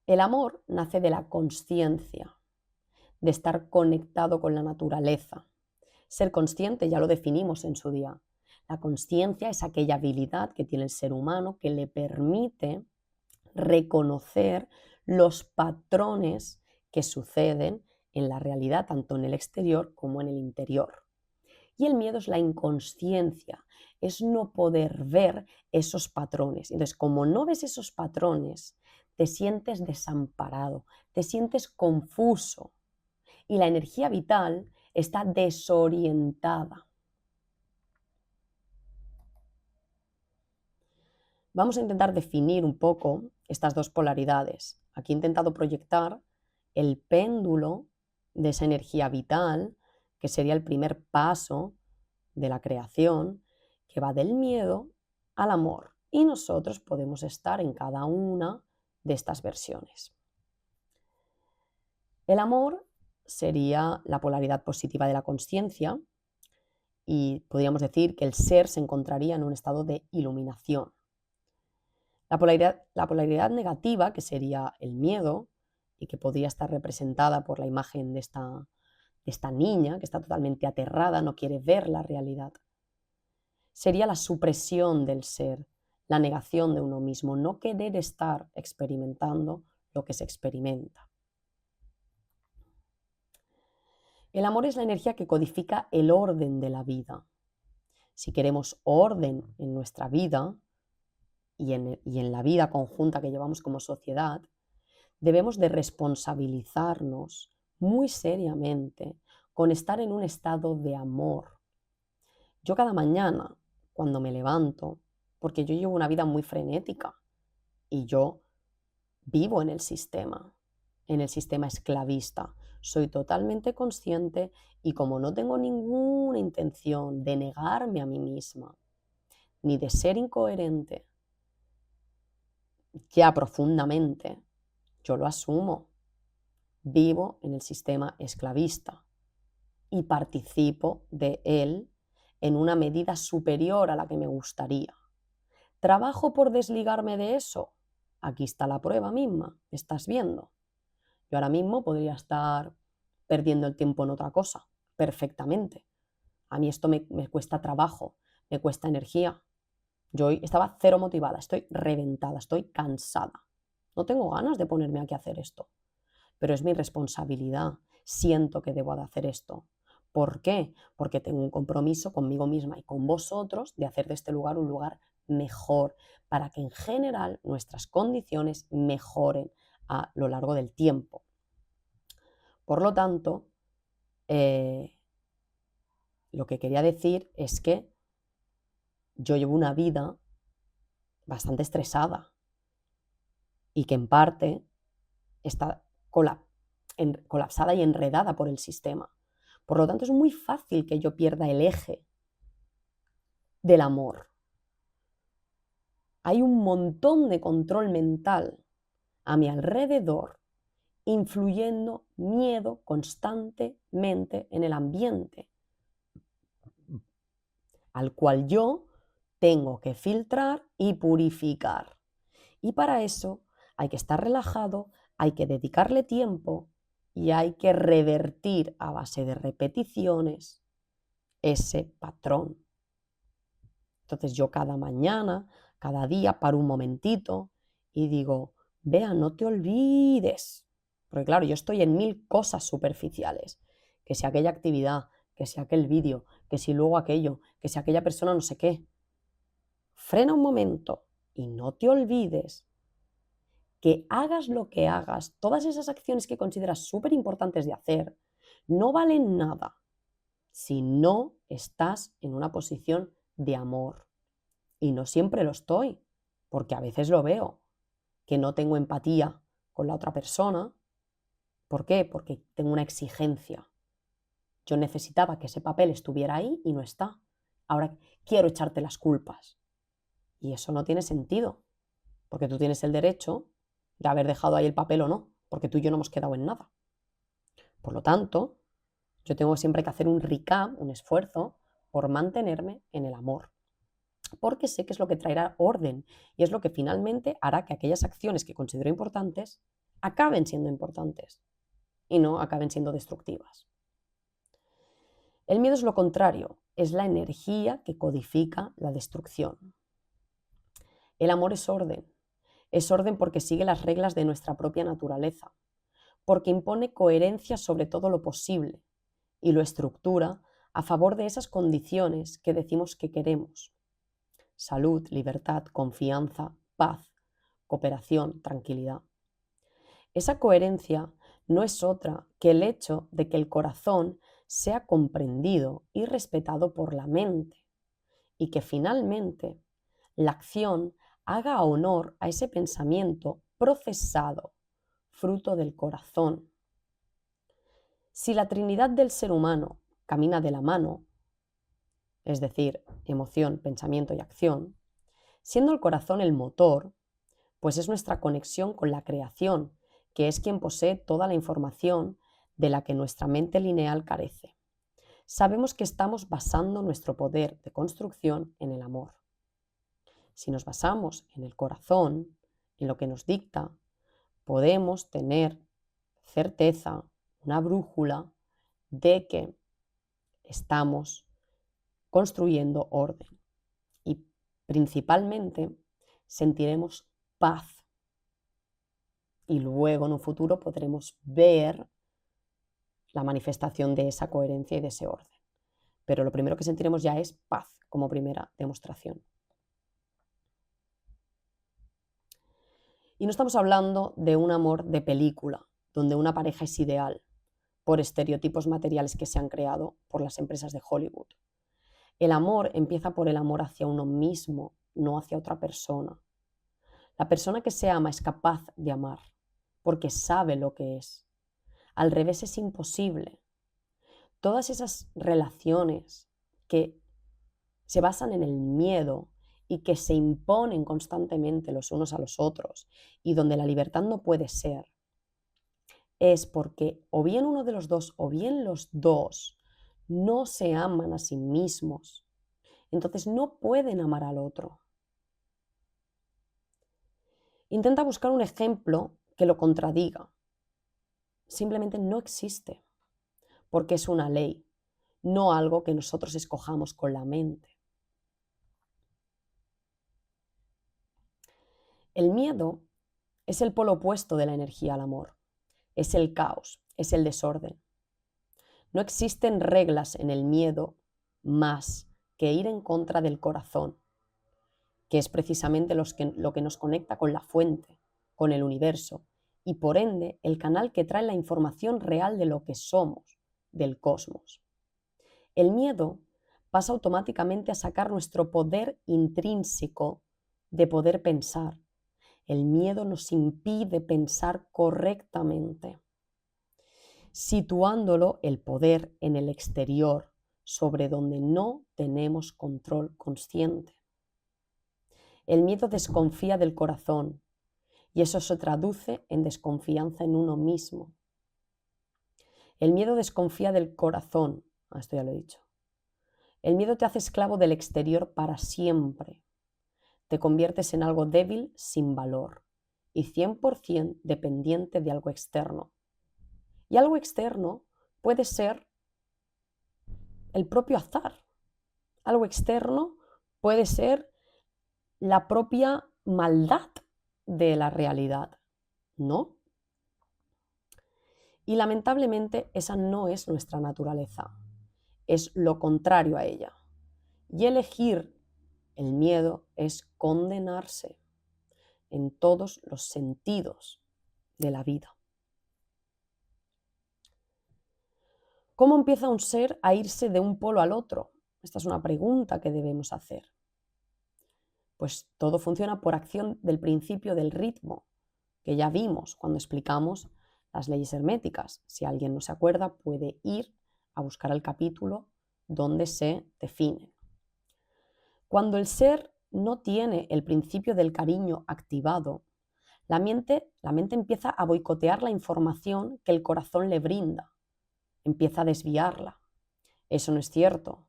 A: El amor nace de la consciencia, de estar conectado con la naturaleza. Ser consciente ya lo definimos en su día. La consciencia es aquella habilidad que tiene el ser humano que le permite reconocer los patrones que suceden en la realidad, tanto en el exterior como en el interior. Y el miedo es la inconsciencia, es no poder ver esos patrones. Entonces, como no ves esos patrones, te sientes desamparado, te sientes confuso y la energía vital está desorientada. Vamos a intentar definir un poco estas dos polaridades. Aquí he intentado proyectar el péndulo de esa energía vital, que sería el primer paso de la creación, que va del miedo al amor. Y nosotros podemos estar en cada una de estas versiones. El amor sería la polaridad positiva de la consciencia y podríamos decir que el ser se encontraría en un estado de iluminación. La polaridad negativa, que sería el miedo y que podría estar representada por la imagen de esta niña que está totalmente aterrada, no quiere ver la realidad, sería la supresión del ser, la negación de uno mismo, no querer estar experimentando lo que se experimenta. El amor es la energía que codifica el orden de la vida. Si queremos orden en nuestra vida y en la vida conjunta que llevamos como sociedad, debemos de responsabilizarnos muy seriamente con estar en un estado de amor. Yo cada mañana, cuando me levanto, porque yo llevo una vida muy frenética y yo vivo en el sistema esclavista. Soy totalmente consciente y como no tengo ninguna intención de negarme a mí misma, ni de ser incoherente, ya profundamente, yo lo asumo. Vivo en el sistema esclavista y participo de él en una medida superior a la que me gustaría. ¿Trabajo por desligarme de eso? Aquí está la prueba misma, ¿estás viendo? Yo ahora mismo podría estar perdiendo el tiempo en otra cosa, perfectamente. A mí esto me cuesta trabajo, me cuesta energía. Yo hoy estaba cero motivada, estoy reventada, estoy cansada. No tengo ganas de ponerme aquí a hacer esto, pero es mi responsabilidad. Siento que debo de hacer esto. ¿Por qué? Porque tengo un compromiso conmigo misma y con vosotros de hacer de este lugar un lugar mejor, para que en general nuestras condiciones mejoren a lo largo del tiempo. Por lo tanto, lo que quería decir es que yo llevo una vida bastante estresada y que en parte está colapsada y enredada por el sistema. Por lo tanto, es muy fácil que yo pierda el eje del amor. Hay un montón de control mental a mi alrededor, influyendo miedo constantemente en el ambiente, al cual yo tengo que filtrar y purificar. Y para eso hay que estar relajado, hay que dedicarle tiempo y hay que revertir a base de repeticiones ese patrón. Entonces yo cada mañana, cada día paro un momentito y digo, Bea, no te olvides. Porque claro, yo estoy en 1000 cosas superficiales. Que si aquella actividad, que si aquel vídeo, que si luego aquello, que si aquella persona no sé qué. Frena un momento y no te olvides que hagas lo que hagas, todas esas acciones que consideras súper importantes de hacer, no valen nada si no estás en una posición de amor. Y no siempre lo estoy, porque a veces lo veo, que no tengo empatía con la otra persona. ¿Por qué? Porque tengo una exigencia. Yo necesitaba que ese papel estuviera ahí y no está. Ahora quiero echarte las culpas. Y eso no tiene sentido, porque tú tienes el derecho de haber dejado ahí el papel o no, porque tú y yo no hemos quedado en nada. Por lo tanto, yo tengo siempre que hacer un recap, un esfuerzo por mantenerme en el amor, porque sé que es lo que traerá orden y es lo que finalmente hará que aquellas acciones que considero importantes acaben siendo importantes y no acaben siendo destructivas. El miedo es lo contrario, es la energía que codifica la destrucción. El amor es orden porque sigue las reglas de nuestra propia naturaleza, porque impone coherencia sobre todo lo posible y lo estructura a favor de esas condiciones que decimos que queremos. Salud, libertad, confianza, paz, cooperación, tranquilidad. Esa coherencia no es otra que el hecho de que el corazón sea comprendido y respetado por la mente y que finalmente la acción haga honor a ese pensamiento procesado, fruto del corazón. Si la Trinidad del ser humano camina de la mano, es decir, emoción, pensamiento y acción, siendo el corazón el motor, pues es nuestra conexión con la creación, que es quien posee toda la información de la que nuestra mente lineal carece. Sabemos que estamos basando nuestro poder de construcción en el amor. Si nos basamos en el corazón, en lo que nos dicta, podemos tener certeza, una brújula de que estamos construyendo orden y principalmente sentiremos paz y luego en un futuro podremos ver la manifestación de esa coherencia y de ese orden. Pero lo primero que sentiremos ya es paz como primera demostración. Y no estamos hablando de un amor de película, donde una pareja es ideal por estereotipos materiales que se han creado por las empresas de Hollywood. El amor empieza por el amor hacia uno mismo, no hacia otra persona. La persona que se ama es capaz de amar, porque sabe lo que es. Al revés es imposible. Todas esas relaciones que se basan en el miedo y que se imponen constantemente los unos a los otros y donde la libertad no puede ser, es porque o bien uno de los dos o bien los dos no se aman a sí mismos. Entonces no pueden amar al otro. Intenta buscar un ejemplo que lo contradiga. Simplemente no existe, porque es una ley, no algo que nosotros escojamos con la mente. El miedo es el polo opuesto de la energía al amor. Es el caos, es el desorden. No existen reglas en el miedo más que ir en contra del corazón, que es precisamente lo que nos conecta con la fuente, con el universo, y por ende el canal que trae la información real de lo que somos, del cosmos. El miedo pasa automáticamente a sacar nuestro poder intrínseco de poder pensar. El miedo nos impide pensar correctamente, situándolo el poder en el exterior, sobre donde no tenemos control consciente. El miedo desconfía del corazón y eso se traduce en desconfianza en uno mismo. El miedo desconfía del corazón, esto ya lo he dicho. El miedo te hace esclavo del exterior para siempre. Te conviertes en algo débil sin valor y 100% dependiente de algo externo. Y algo externo puede ser el propio azar. Algo externo puede ser la propia maldad de la realidad, ¿no? Y lamentablemente esa no es nuestra naturaleza, es lo contrario a ella. Y elegir el miedo es condenarse en todos los sentidos de la vida. ¿Cómo empieza un ser a irse de un polo al otro? Esta es una pregunta que debemos hacer. Pues todo funciona por acción del principio del ritmo, que ya vimos cuando explicamos las leyes herméticas. Si alguien no se acuerda, puede ir a buscar el capítulo donde se definen. Cuando el ser no tiene el principio del cariño activado, la mente empieza a boicotear la información que el corazón le brinda, empieza a desviarla. Eso no es cierto.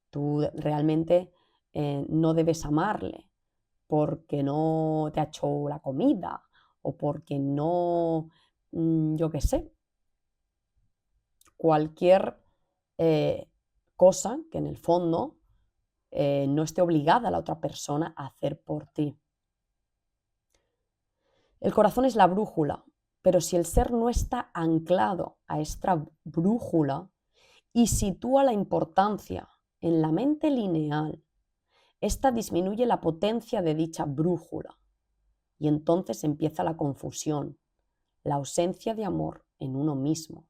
A: Tú realmente no debes amarle porque no te ha hecho la comida o porque no, yo qué sé, cualquier cosa que en el fondo no esté obligada la otra persona a hacer por ti. El corazón es la brújula, pero si el ser no está anclado a esta brújula y sitúa la importancia en la mente lineal, esta disminuye la potencia de dicha brújula y entonces empieza la confusión, la ausencia de amor en uno mismo.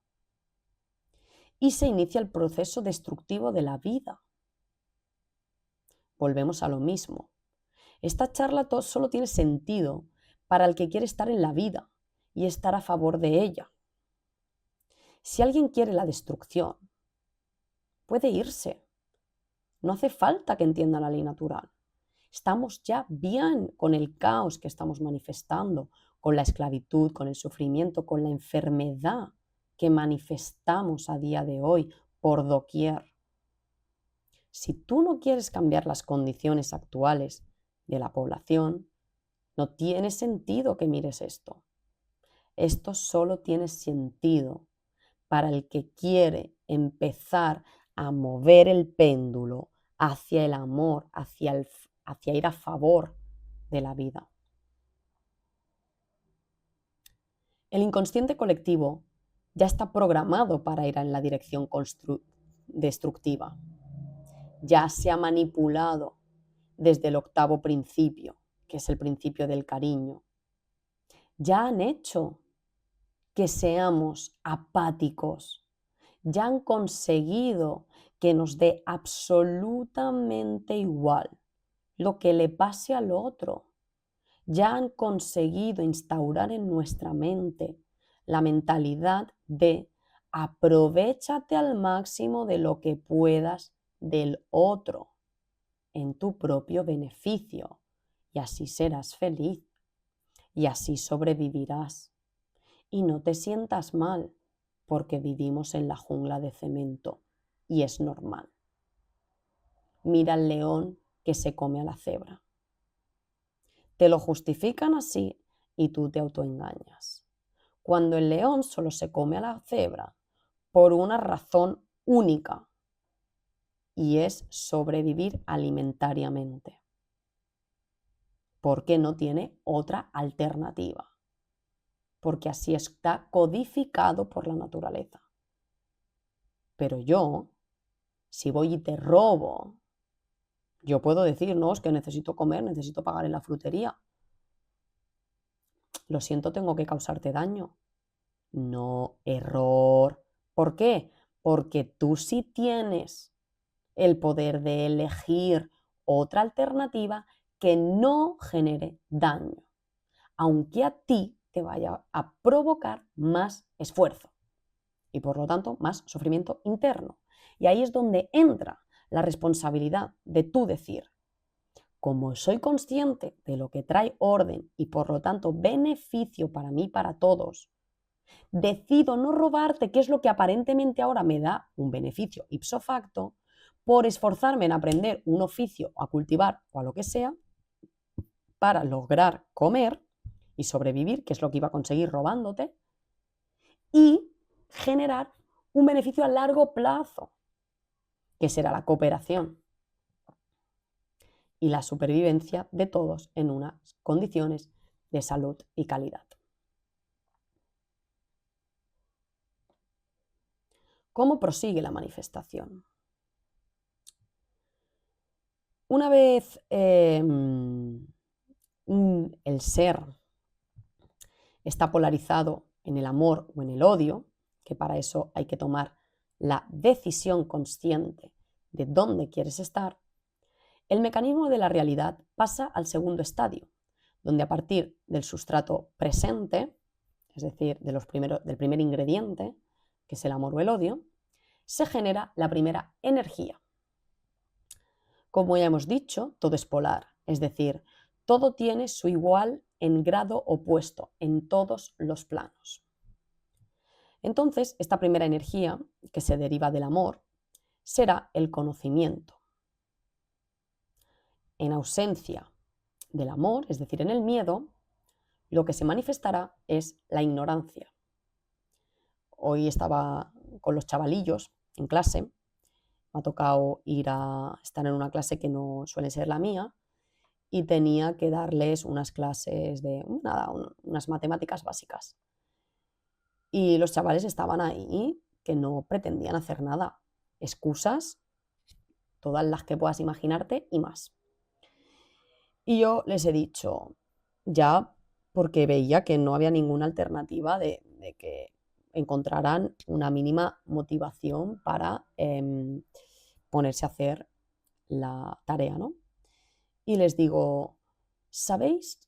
A: Y se inicia el proceso destructivo de la vida. Volvemos a lo mismo. Esta charla solo tiene sentido para el que quiere estar en la vida y estar a favor de ella. Si alguien quiere la destrucción, puede irse. No hace falta que entienda la ley natural. Estamos ya bien con el caos que estamos manifestando, con la esclavitud, con el sufrimiento, con la enfermedad que manifestamos a día de hoy por doquier. Si tú no quieres cambiar las condiciones actuales de la población, no tiene sentido que mires esto. Esto solo tiene sentido para el que quiere empezar a mover el péndulo hacia el amor, hacia ir a favor de la vida. El inconsciente colectivo ya está programado para ir en la dirección destructiva. Ya se ha manipulado desde el octavo principio, que es el principio del cariño. Ya han hecho que seamos apáticos. Ya han conseguido que nos dé absolutamente igual lo que le pase al otro. Ya han conseguido instaurar en nuestra mente la mentalidad de aprovéchate al máximo de lo que puedas del otro en tu propio beneficio y así serás feliz y así sobrevivirás. Y no te sientas mal porque vivimos en la jungla de cemento y es normal. Mira al león que se come a la cebra. Te lo justifican así y tú te autoengañas. Cuando el león solo se come a la cebra por una razón única y es sobrevivir alimentariamente, porque no tiene otra alternativa, porque así está codificado por la naturaleza. Pero yo, si voy y te robo, yo puedo decir, no, es que necesito comer, necesito pagar en la frutería. Lo siento, tengo que causarte daño. No, error. ¿Por qué? Porque tú sí tienes el poder de elegir otra alternativa que no genere daño, aunque a ti te vaya a provocar más esfuerzo y por lo tanto más sufrimiento interno. Y ahí es donde entra la responsabilidad de tú decir, como soy consciente de lo que trae orden y por lo tanto beneficio para mí y para todos, decido no robarte, que es lo que aparentemente ahora me da un beneficio ipso facto, por esforzarme en aprender un oficio, a cultivar o a lo que sea, para lograr comer y sobrevivir, que es lo que iba a conseguir robándote, y generar un beneficio a largo plazo, que será la cooperación y la supervivencia de todos en unas condiciones de salud y calidad. ¿Cómo prosigue la manifestación? Una vez el ser está polarizado en el amor o en el odio, que para eso hay que tomar la decisión consciente de dónde quieres estar, el mecanismo de la realidad pasa al segundo estadio, donde a partir del sustrato presente, es decir, del primer ingrediente, que es el amor o el odio, se genera la primera energía. Como ya hemos dicho, todo es polar, es decir, todo tiene su igual en grado opuesto en todos los planos. Entonces, esta primera energía, que se deriva del amor, será el conocimiento. En ausencia del amor, es decir, en el miedo, lo que se manifestará es la ignorancia. Hoy estaba con los chavalillos en clase, me ha tocado ir a estar en una clase que no suele ser la mía y tenía que darles unas clases de unas matemáticas básicas. Y los chavales estaban ahí que no pretendían hacer nada. Excusas, todas las que puedas imaginarte y más. Y yo les he dicho, ya, porque veía que no había ninguna alternativa de que encontraran una mínima motivación para ponerse a hacer la tarea, ¿no? Y les digo, ¿sabéis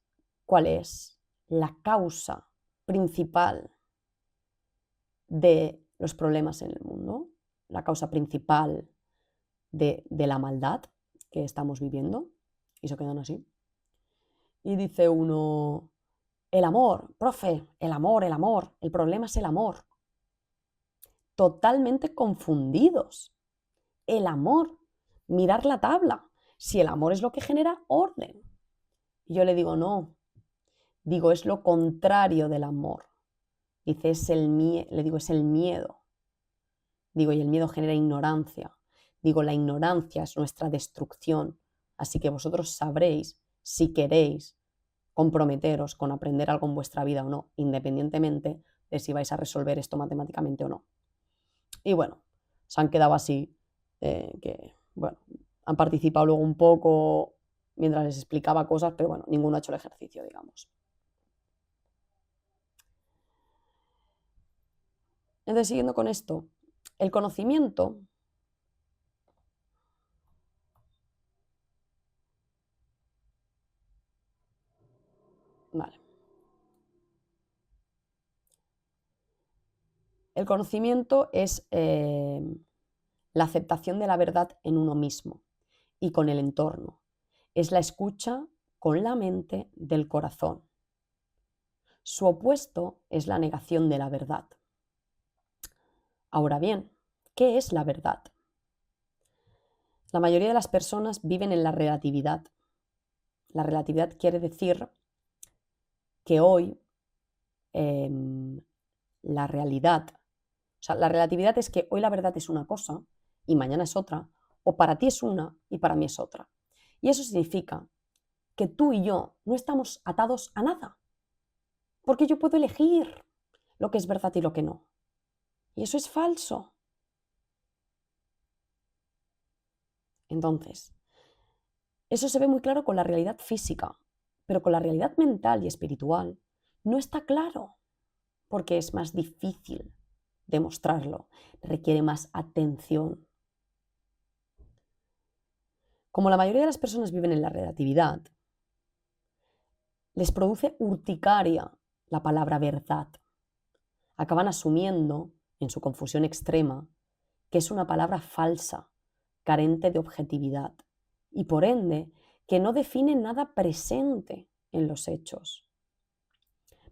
A: cuál es la causa principal de los problemas en el mundo? La causa principal de la maldad que estamos viviendo. Y se quedan así. Y dice uno, el amor, profe, el amor, el problema es el amor. Totalmente confundidos. El amor, mirar la tabla, si el amor es lo que genera orden. Y yo le digo, no, digo, es lo contrario del amor. Dice, le digo, es el miedo. Digo, y el miedo genera ignorancia. Digo, la ignorancia es nuestra destrucción. Así que vosotros sabréis si queréis comprometeros con aprender algo en vuestra vida o no, independientemente de si vais a resolver esto matemáticamente o no. Y bueno, se han quedado así, que bueno, han participado luego un poco mientras les explicaba cosas, pero bueno, ninguno ha hecho el ejercicio, digamos. Entonces, siguiendo con esto, el conocimiento vale. El conocimiento es la aceptación de la verdad en uno mismo y con el entorno. Es la escucha con la mente del corazón. Su opuesto es la negación de la verdad. Ahora bien, ¿qué es la verdad? La mayoría de las personas viven en la relatividad. La relatividad quiere decir que hoy la realidad, o sea, la relatividad es que hoy la verdad es una cosa y mañana es otra, o para ti es una y para mí es otra. Y eso significa que tú y yo no estamos atados a nada, porque yo puedo elegir lo que es verdad y lo que no. Y eso es falso. Entonces, eso se ve muy claro con la realidad física, pero con la realidad mental y espiritual no está claro, porque es más difícil demostrarlo, requiere más atención. Como la mayoría de las personas viven en la relatividad, les produce urticaria la palabra verdad. Acaban asumiendo, en su confusión extrema, que es una palabra falsa, carente de objetividad, y por ende que no define nada presente en los hechos.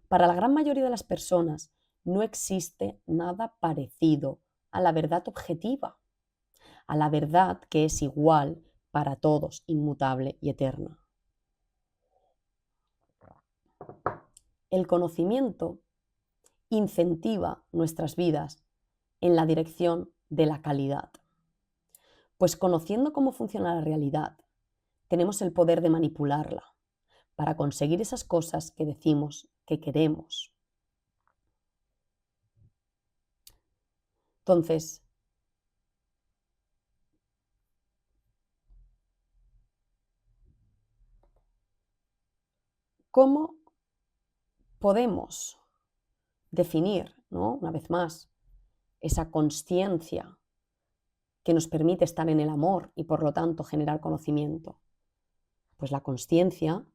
A: Para la gran mayoría de las personas no existe nada parecido a la verdad objetiva, a la verdad que es igual para todos, inmutable y eterna. El conocimiento incentiva nuestras vidas en la dirección de la calidad, pues conociendo cómo funciona la realidad, tenemos el poder de manipularla para conseguir esas cosas que decimos que queremos. Entonces, ¿cómo podemos definir, ¿no?, una vez más, esa consciencia que nos permite estar en el amor y por lo tanto generar conocimiento? Pues la consciencia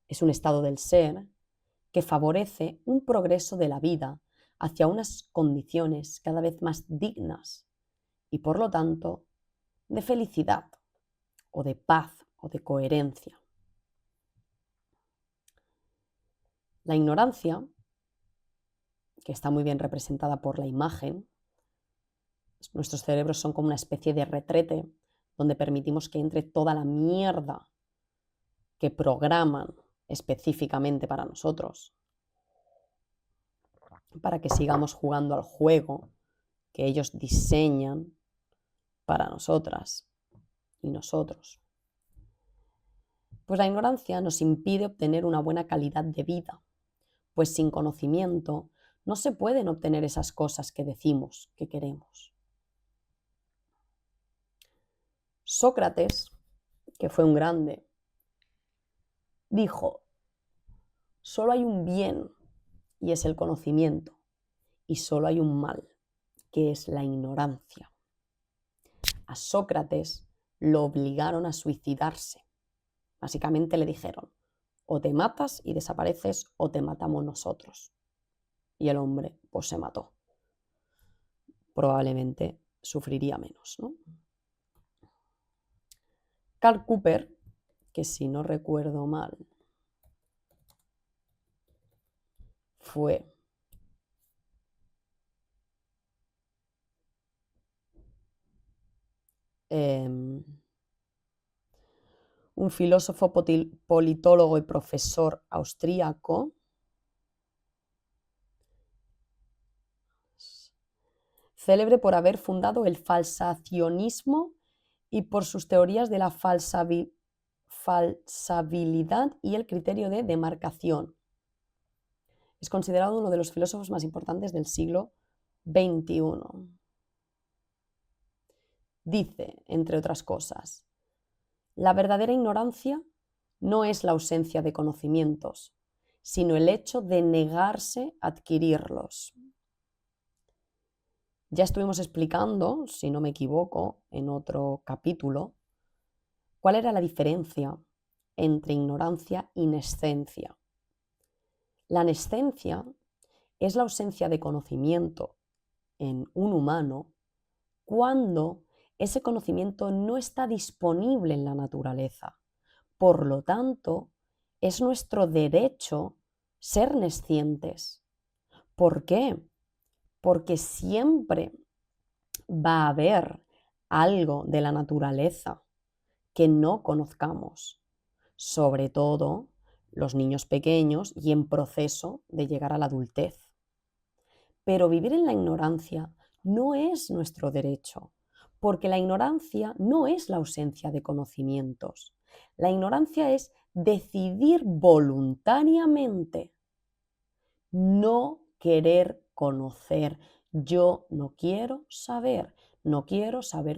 A: es un estado del ser que favorece un progreso de la vida hacia unas condiciones cada vez más dignas y por lo tanto de felicidad o de paz o de coherencia. La ignorancia, que está muy bien representada por la imagen, nuestros cerebros son como una especie de retrete donde permitimos que entre toda la mierda que programan específicamente para nosotros, para que sigamos jugando al juego que ellos diseñan para nosotras y nosotros. Pues la ignorancia nos impide obtener una buena calidad de vida, pues sin conocimiento no se pueden obtener esas cosas que decimos que queremos. Sócrates, que fue un grande, dijo: solo hay un bien y es el conocimiento, y solo hay un mal, que es la ignorancia. A Sócrates lo obligaron a suicidarse. Básicamente le dijeron: o te matas y desapareces o te matamos nosotros. Y el hombre pues se mató. Probablemente sufriría menos, ¿no? Karl Popper, que si no recuerdo mal, fue un filósofo, politólogo y profesor austríaco, célebre por haber fundado el falsacionismo y por sus teorías de la falsabilidad y el criterio de demarcación. Es considerado uno de los filósofos más importantes del siglo XXI. Dice, entre otras cosas: la verdadera ignorancia no es la ausencia de conocimientos, sino el hecho de negarse a adquirirlos. Ya estuvimos explicando, si no me equivoco, en otro capítulo, cuál era la diferencia entre ignorancia y nescencia. La nescencia es la ausencia de conocimiento en un humano cuando ese conocimiento no está disponible en la naturaleza. Por lo tanto, es nuestro derecho ser nescientes. ¿Por qué? Porque siempre va a haber algo de la naturaleza que no conozcamos, sobre todo los niños pequeños y en proceso de llegar a la adultez. Pero vivir en la ignorancia no es nuestro derecho, porque la ignorancia no es la ausencia de conocimientos. La ignorancia es decidir voluntariamente no querer conocer. Yo no quiero saber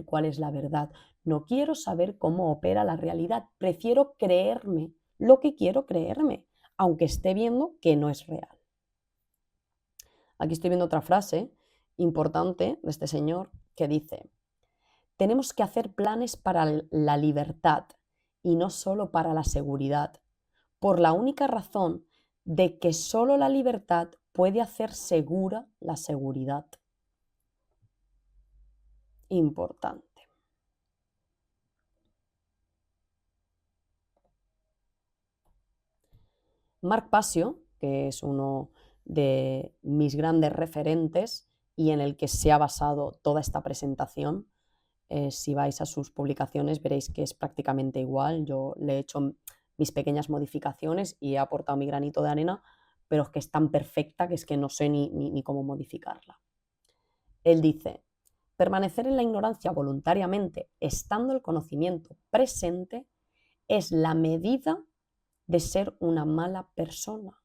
A: cuál es la verdad, no quiero saber cómo opera la realidad, prefiero creerme lo que quiero creerme, aunque esté viendo que no es real. Aquí estoy viendo otra frase importante de este señor que dice: tenemos que hacer planes para la libertad y no solo para la seguridad, por la única razón de que solo la libertad puede hacer segura la seguridad. Importante. Mark Passio, que es uno de mis grandes referentes y en el que se ha basado toda esta presentación, si vais a sus publicaciones veréis que es prácticamente igual. Yo le he hecho mis pequeñas modificaciones y he aportado mi granito de arena, pero es que es tan perfecta que es que no sé ni cómo modificarla. Él dice: permanecer en la ignorancia voluntariamente, estando el conocimiento presente, es la medida de ser una mala persona.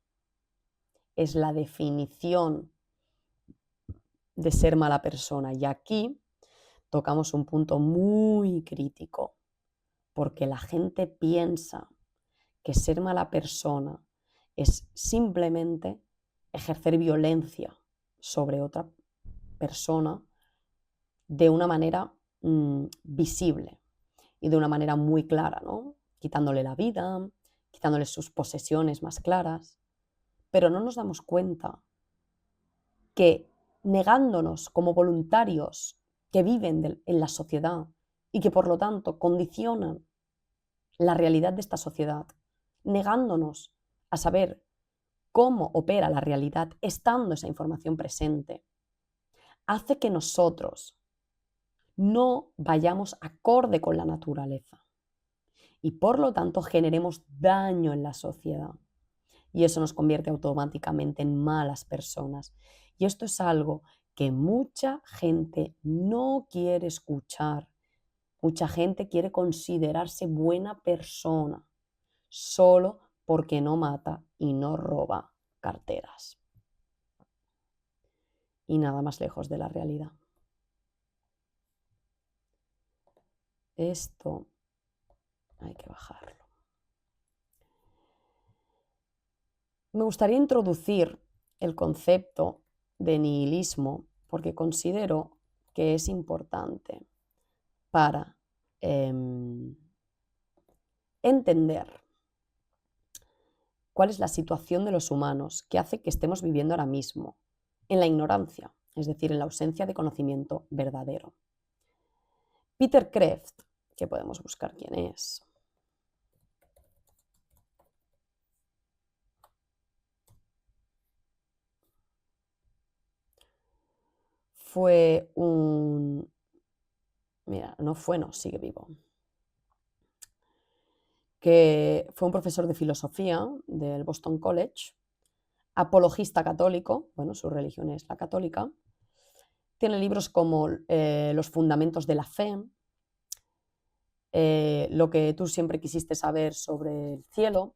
A: Es la definición de ser mala persona. Y aquí tocamos un punto muy crítico, porque la gente piensa que ser mala persona es simplemente ejercer violencia sobre otra persona de una manera visible y de una manera muy clara, ¿no? Quitándole la vida, quitándole sus posesiones más claras, pero no nos damos cuenta que negándonos como voluntarios que viven en la sociedad y que por lo tanto condicionan la realidad de esta sociedad, negándonos a saber cómo opera la realidad estando esa información presente, hace que nosotros no vayamos acorde con la naturaleza y por lo tanto generemos daño en la sociedad. Y eso nos convierte automáticamente en malas personas. Y esto es algo que mucha gente no quiere escuchar. Mucha gente quiere considerarse buena persona solo porque no mata y no roba carteras. Y nada más lejos de la realidad. Esto hay que bajarlo. Me gustaría introducir el concepto de nihilismo porque considero que es importante para entender cuál es la situación de los humanos que hace que estemos viviendo ahora mismo en la ignorancia, es decir, en la ausencia de conocimiento verdadero. Peter Kreeft, que podemos buscar quién es, fue un... Mira, sigue vivo. Que fue un profesor de filosofía del Boston College, apologista católico, bueno, su religión es la católica, tiene libros como Los fundamentos de la fe, Lo que tú siempre quisiste saber sobre el cielo,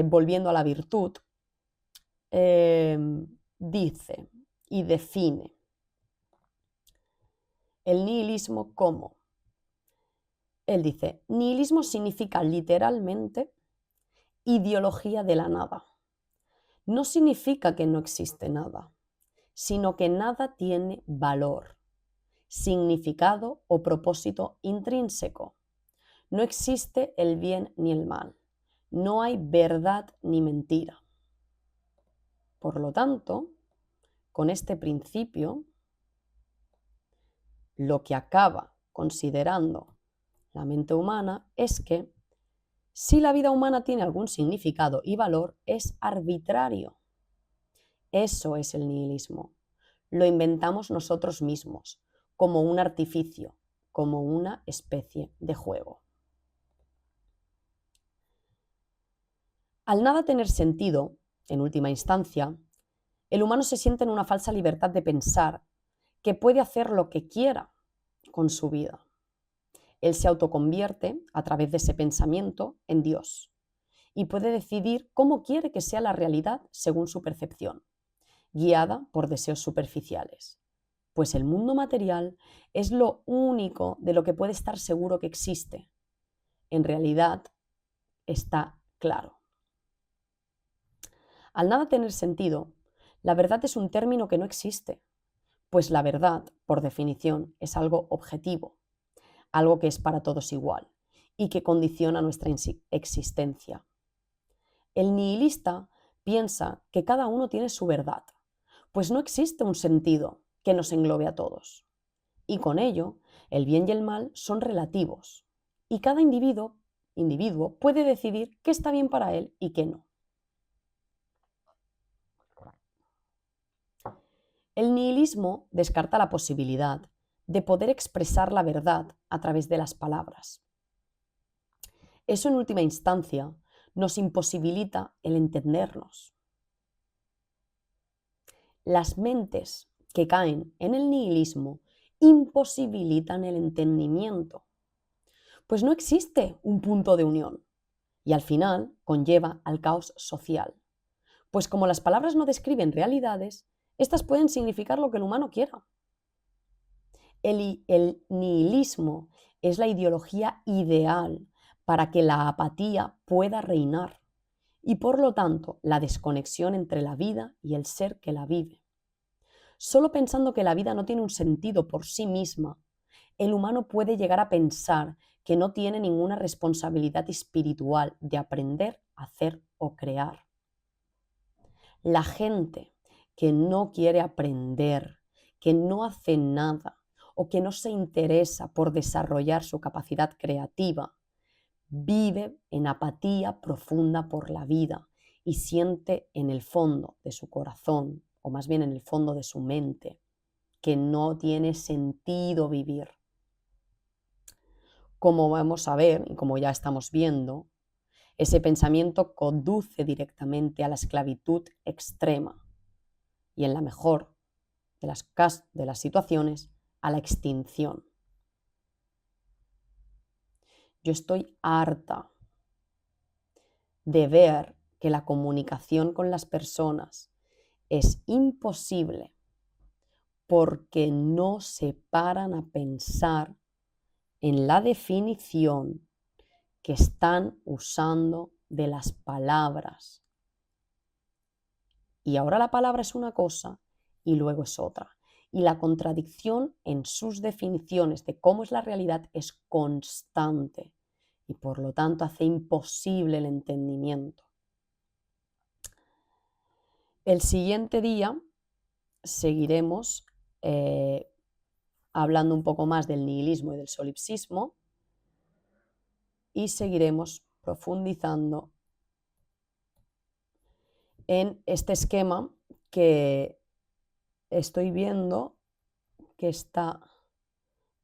A: Volviendo a la virtud, dice y define el nihilismo como, él dice, nihilismo significa literalmente ideología de la nada. No significa que no existe nada, sino que nada tiene valor, significado o propósito intrínseco. No existe el bien ni el mal. No hay verdad ni mentira. Por lo tanto, con este principio, lo que acaba considerando la mente humana es que si la vida humana tiene algún significado y valor, es arbitrario. Eso es el nihilismo. Lo inventamos nosotros mismos, como un artificio, como una especie de juego. Al nada tener sentido, en última instancia, el humano se siente en una falsa libertad de pensar que puede hacer lo que quiera con su vida. Él se autoconvierte, a través de ese pensamiento, en Dios y puede decidir cómo quiere que sea la realidad según su percepción, guiada por deseos superficiales. Pues el mundo material es lo único de lo que puede estar seguro que existe. En realidad, está claro. Al nada tener sentido, la verdad es un término que no existe, pues la verdad, por definición, es algo objetivo, algo que es para todos igual y que condiciona nuestra existencia. El nihilista piensa que cada uno tiene su verdad, pues no existe un sentido que nos englobe a todos. Y con ello, el bien y el mal son relativos, y cada individuo puede decidir qué está bien para él y qué no. El nihilismo descarta la posibilidad de poder expresar la verdad a través de las palabras. Eso en última instancia nos imposibilita el entendernos. Las mentes que caen en el nihilismo imposibilitan el entendimiento, pues no existe un punto de unión y al final conlleva al caos social, pues como las palabras no describen realidades, estas pueden significar lo que el humano quiera. El nihilismo es la ideología ideal para que la apatía pueda reinar y por lo tanto la desconexión entre la vida y el ser que la vive. Solo pensando que la vida no tiene un sentido por sí misma, el humano puede llegar a pensar que no tiene ninguna responsabilidad espiritual de aprender, hacer o crear. La gente que no quiere aprender, que no hace nada, o que no se interesa por desarrollar su capacidad creativa, vive en apatía profunda por la vida y siente en el fondo de su corazón, o más bien en el fondo de su mente, que no tiene sentido vivir. Como vamos a ver y como ya estamos viendo, ese pensamiento conduce directamente a la esclavitud extrema y, en la mejor de las situaciones, a la extinción. Yo estoy harta de ver que la comunicación con las personas es imposible porque no se paran a pensar en la definición que están usando de las palabras. Y ahora la palabra es una cosa y luego es otra. Y la contradicción en sus definiciones de cómo es la realidad es constante y por lo tanto hace imposible el entendimiento. El siguiente día seguiremos hablando un poco más del nihilismo y del solipsismo y seguiremos profundizando en este esquema que estoy viendo que está...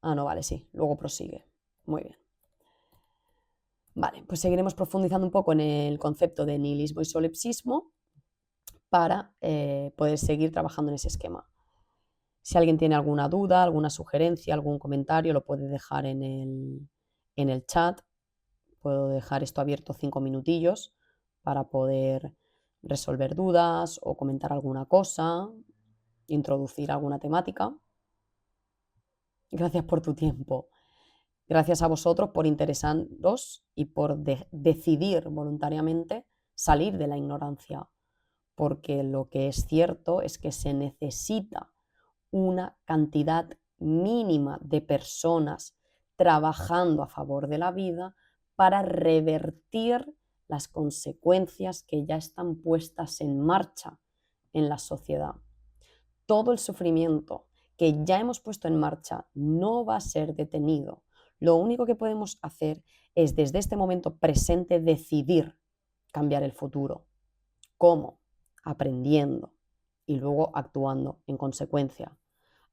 A: Ah, no, vale, sí, luego prosigue. Muy bien. Vale, pues seguiremos profundizando un poco en el concepto de nihilismo y solipsismo para poder seguir trabajando en ese esquema. Si alguien tiene alguna duda, alguna sugerencia, algún comentario, lo puede dejar en el chat. Puedo dejar esto abierto 5 minutillos para poder resolver dudas o comentar alguna cosa, introducir alguna temática. Gracias por tu tiempo. Gracias a vosotros por interesaros y por decidir voluntariamente salir de la ignorancia, porque lo que es cierto es que se necesita una cantidad mínima de personas trabajando a favor de la vida para revertir las consecuencias que ya están puestas en marcha en la sociedad. Todo el sufrimiento que ya hemos puesto en marcha no va a ser detenido. Lo único que podemos hacer es desde este momento presente decidir cambiar el futuro. ¿Cómo? Aprendiendo y luego actuando en consecuencia.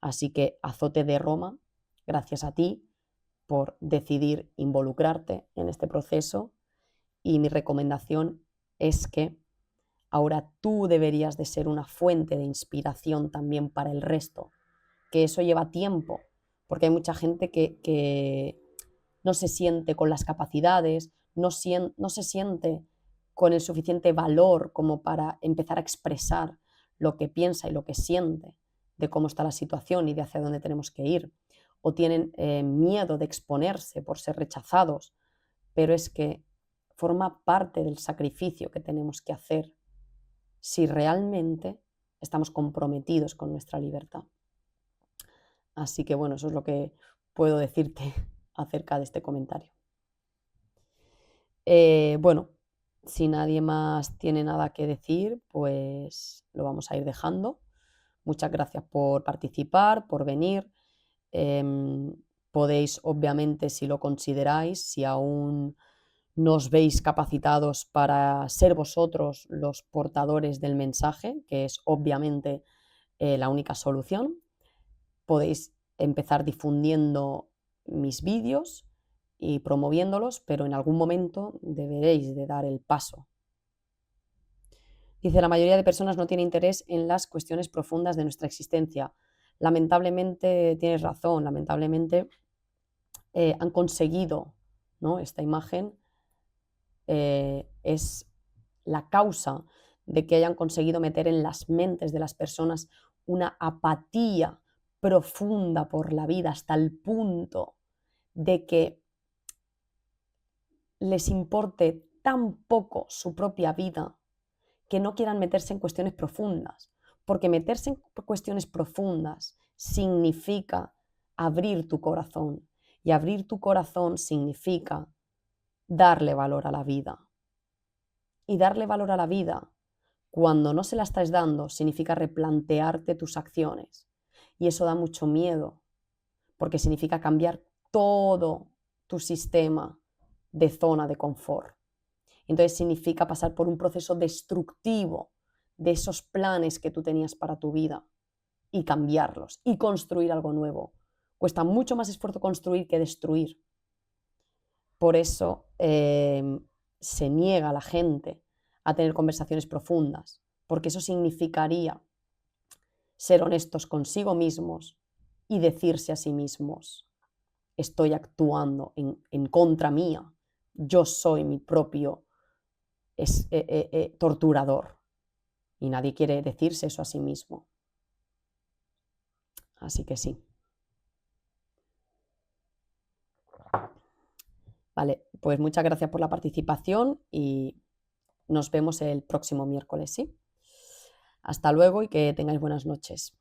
A: Así que, Azote de Roma, gracias a ti por decidir involucrarte en este proceso, y mi recomendación es que ahora tú deberías de ser una fuente de inspiración también para el resto, que eso lleva tiempo, porque hay mucha gente que no se siente con las capacidades, no se siente con el suficiente valor como para empezar a expresar lo que piensa y lo que siente de cómo está la situación y de hacia dónde tenemos que ir, o tienen miedo de exponerse por ser rechazados, pero es que forma parte del sacrificio que tenemos que hacer si realmente estamos comprometidos con nuestra libertad. Así que bueno, eso es lo que puedo decirte acerca de este comentario. Bueno, si nadie más tiene nada que decir, pues lo vamos a ir dejando. Muchas gracias por participar, por venir. Podéis, obviamente, si lo consideráis, si aún no os veis capacitados para ser vosotros los portadores del mensaje, que es obviamente la única solución, podéis empezar difundiendo mis vídeos y promoviéndolos, pero en algún momento deberéis de dar el paso. Dice, la mayoría de personas no tiene interés en las cuestiones profundas de nuestra existencia. Lamentablemente tienes razón, lamentablemente han conseguido, ¿no? Esta imagen es la causa de que hayan conseguido meter en las mentes de las personas una apatía profunda por la vida hasta el punto de que les importe tan poco su propia vida que no quieran meterse en cuestiones profundas, porque meterse en cuestiones profundas significa abrir tu corazón, y abrir tu corazón significa darle valor a la vida. Y darle valor a la vida cuando no se la estás dando significa replantearte tus acciones, y eso da mucho miedo, porque significa cambiar todo tu sistema de zona de confort. Entonces significa pasar por un proceso destructivo de esos planes que tú tenías para tu vida y cambiarlos y construir algo nuevo. Cuesta mucho más esfuerzo construir que destruir. Por eso se niega a la gente a tener conversaciones profundas, porque eso significaría ser honestos consigo mismos y decirse a sí mismos: estoy actuando en contra mía, yo soy mi propio torturador, y nadie quiere decirse eso a sí mismo. Así que sí. Vale, pues muchas gracias por la participación y nos vemos el próximo miércoles, ¿sí? Hasta luego y que tengáis buenas noches.